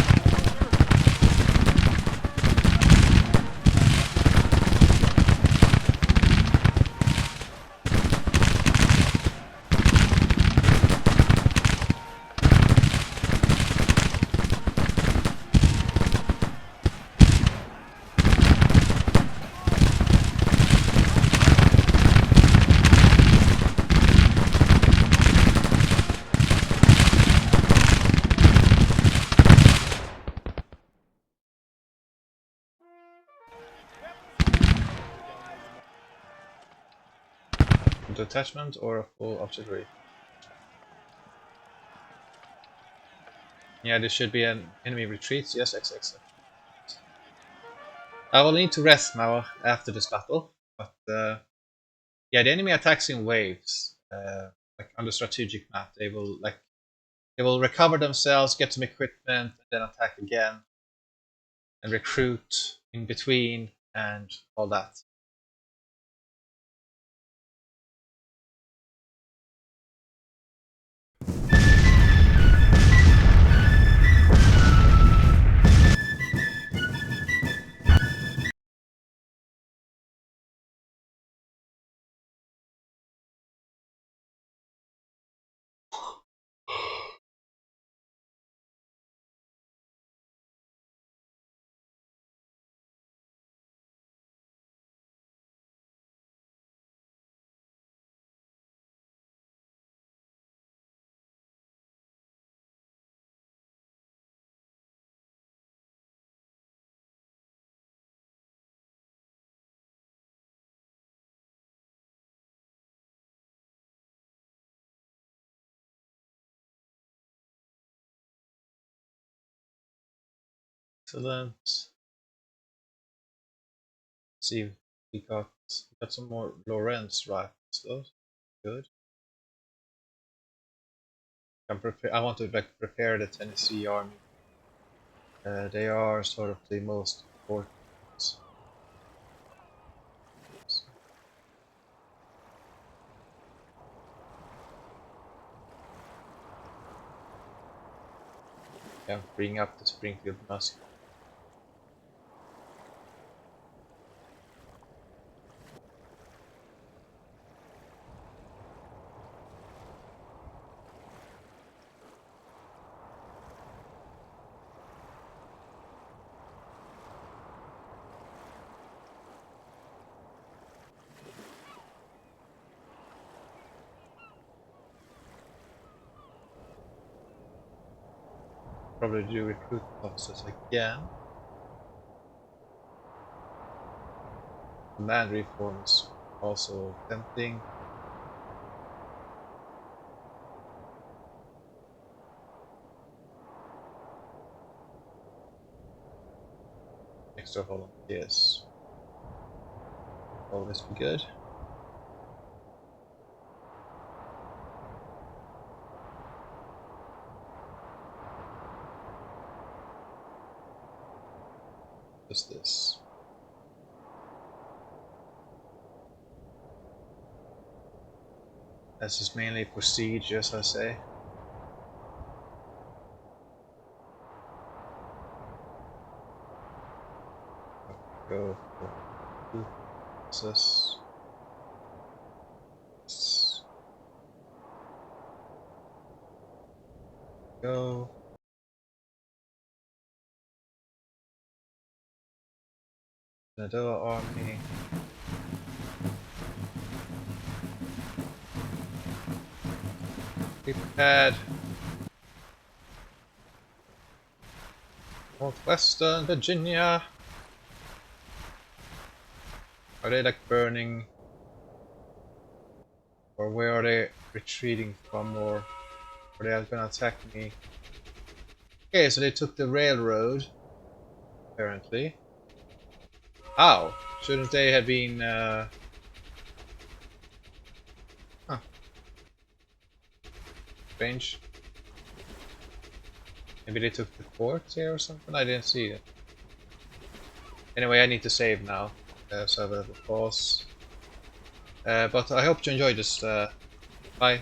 Detachment or a full artillery? Yeah, there should be an enemy retreat. Yes, XX. I will need to rest now after this battle, but yeah, the enemy attacks in waves. Like on the strategic map, they will recover themselves, get some equipment, and then attack again, and recruit in between, and all that. Excellent. See, we got some more Lorentz rifles though. Good. I want to like prepare the Tennessee Army. They are sort of the most important. Yeah, bring up the Springfield musket. Probably do recruitment officers again. Command reforms also tempting. Extra volunteers. Always be good. Just this. This is mainly prestige, as I say. Go for two process. Go. Nadoa army. Be prepared. Northwestern Virginia. Are they like burning? Or where are they retreating from? Or are they gonna attack me? Okay, so they took the railroad, apparently. How? Shouldn't they have been, huh, strange. Maybe they took the fort here or something? I didn't see it. Anyway, I need to save now, so I have a pause. But I hope you enjoyed this. Bye.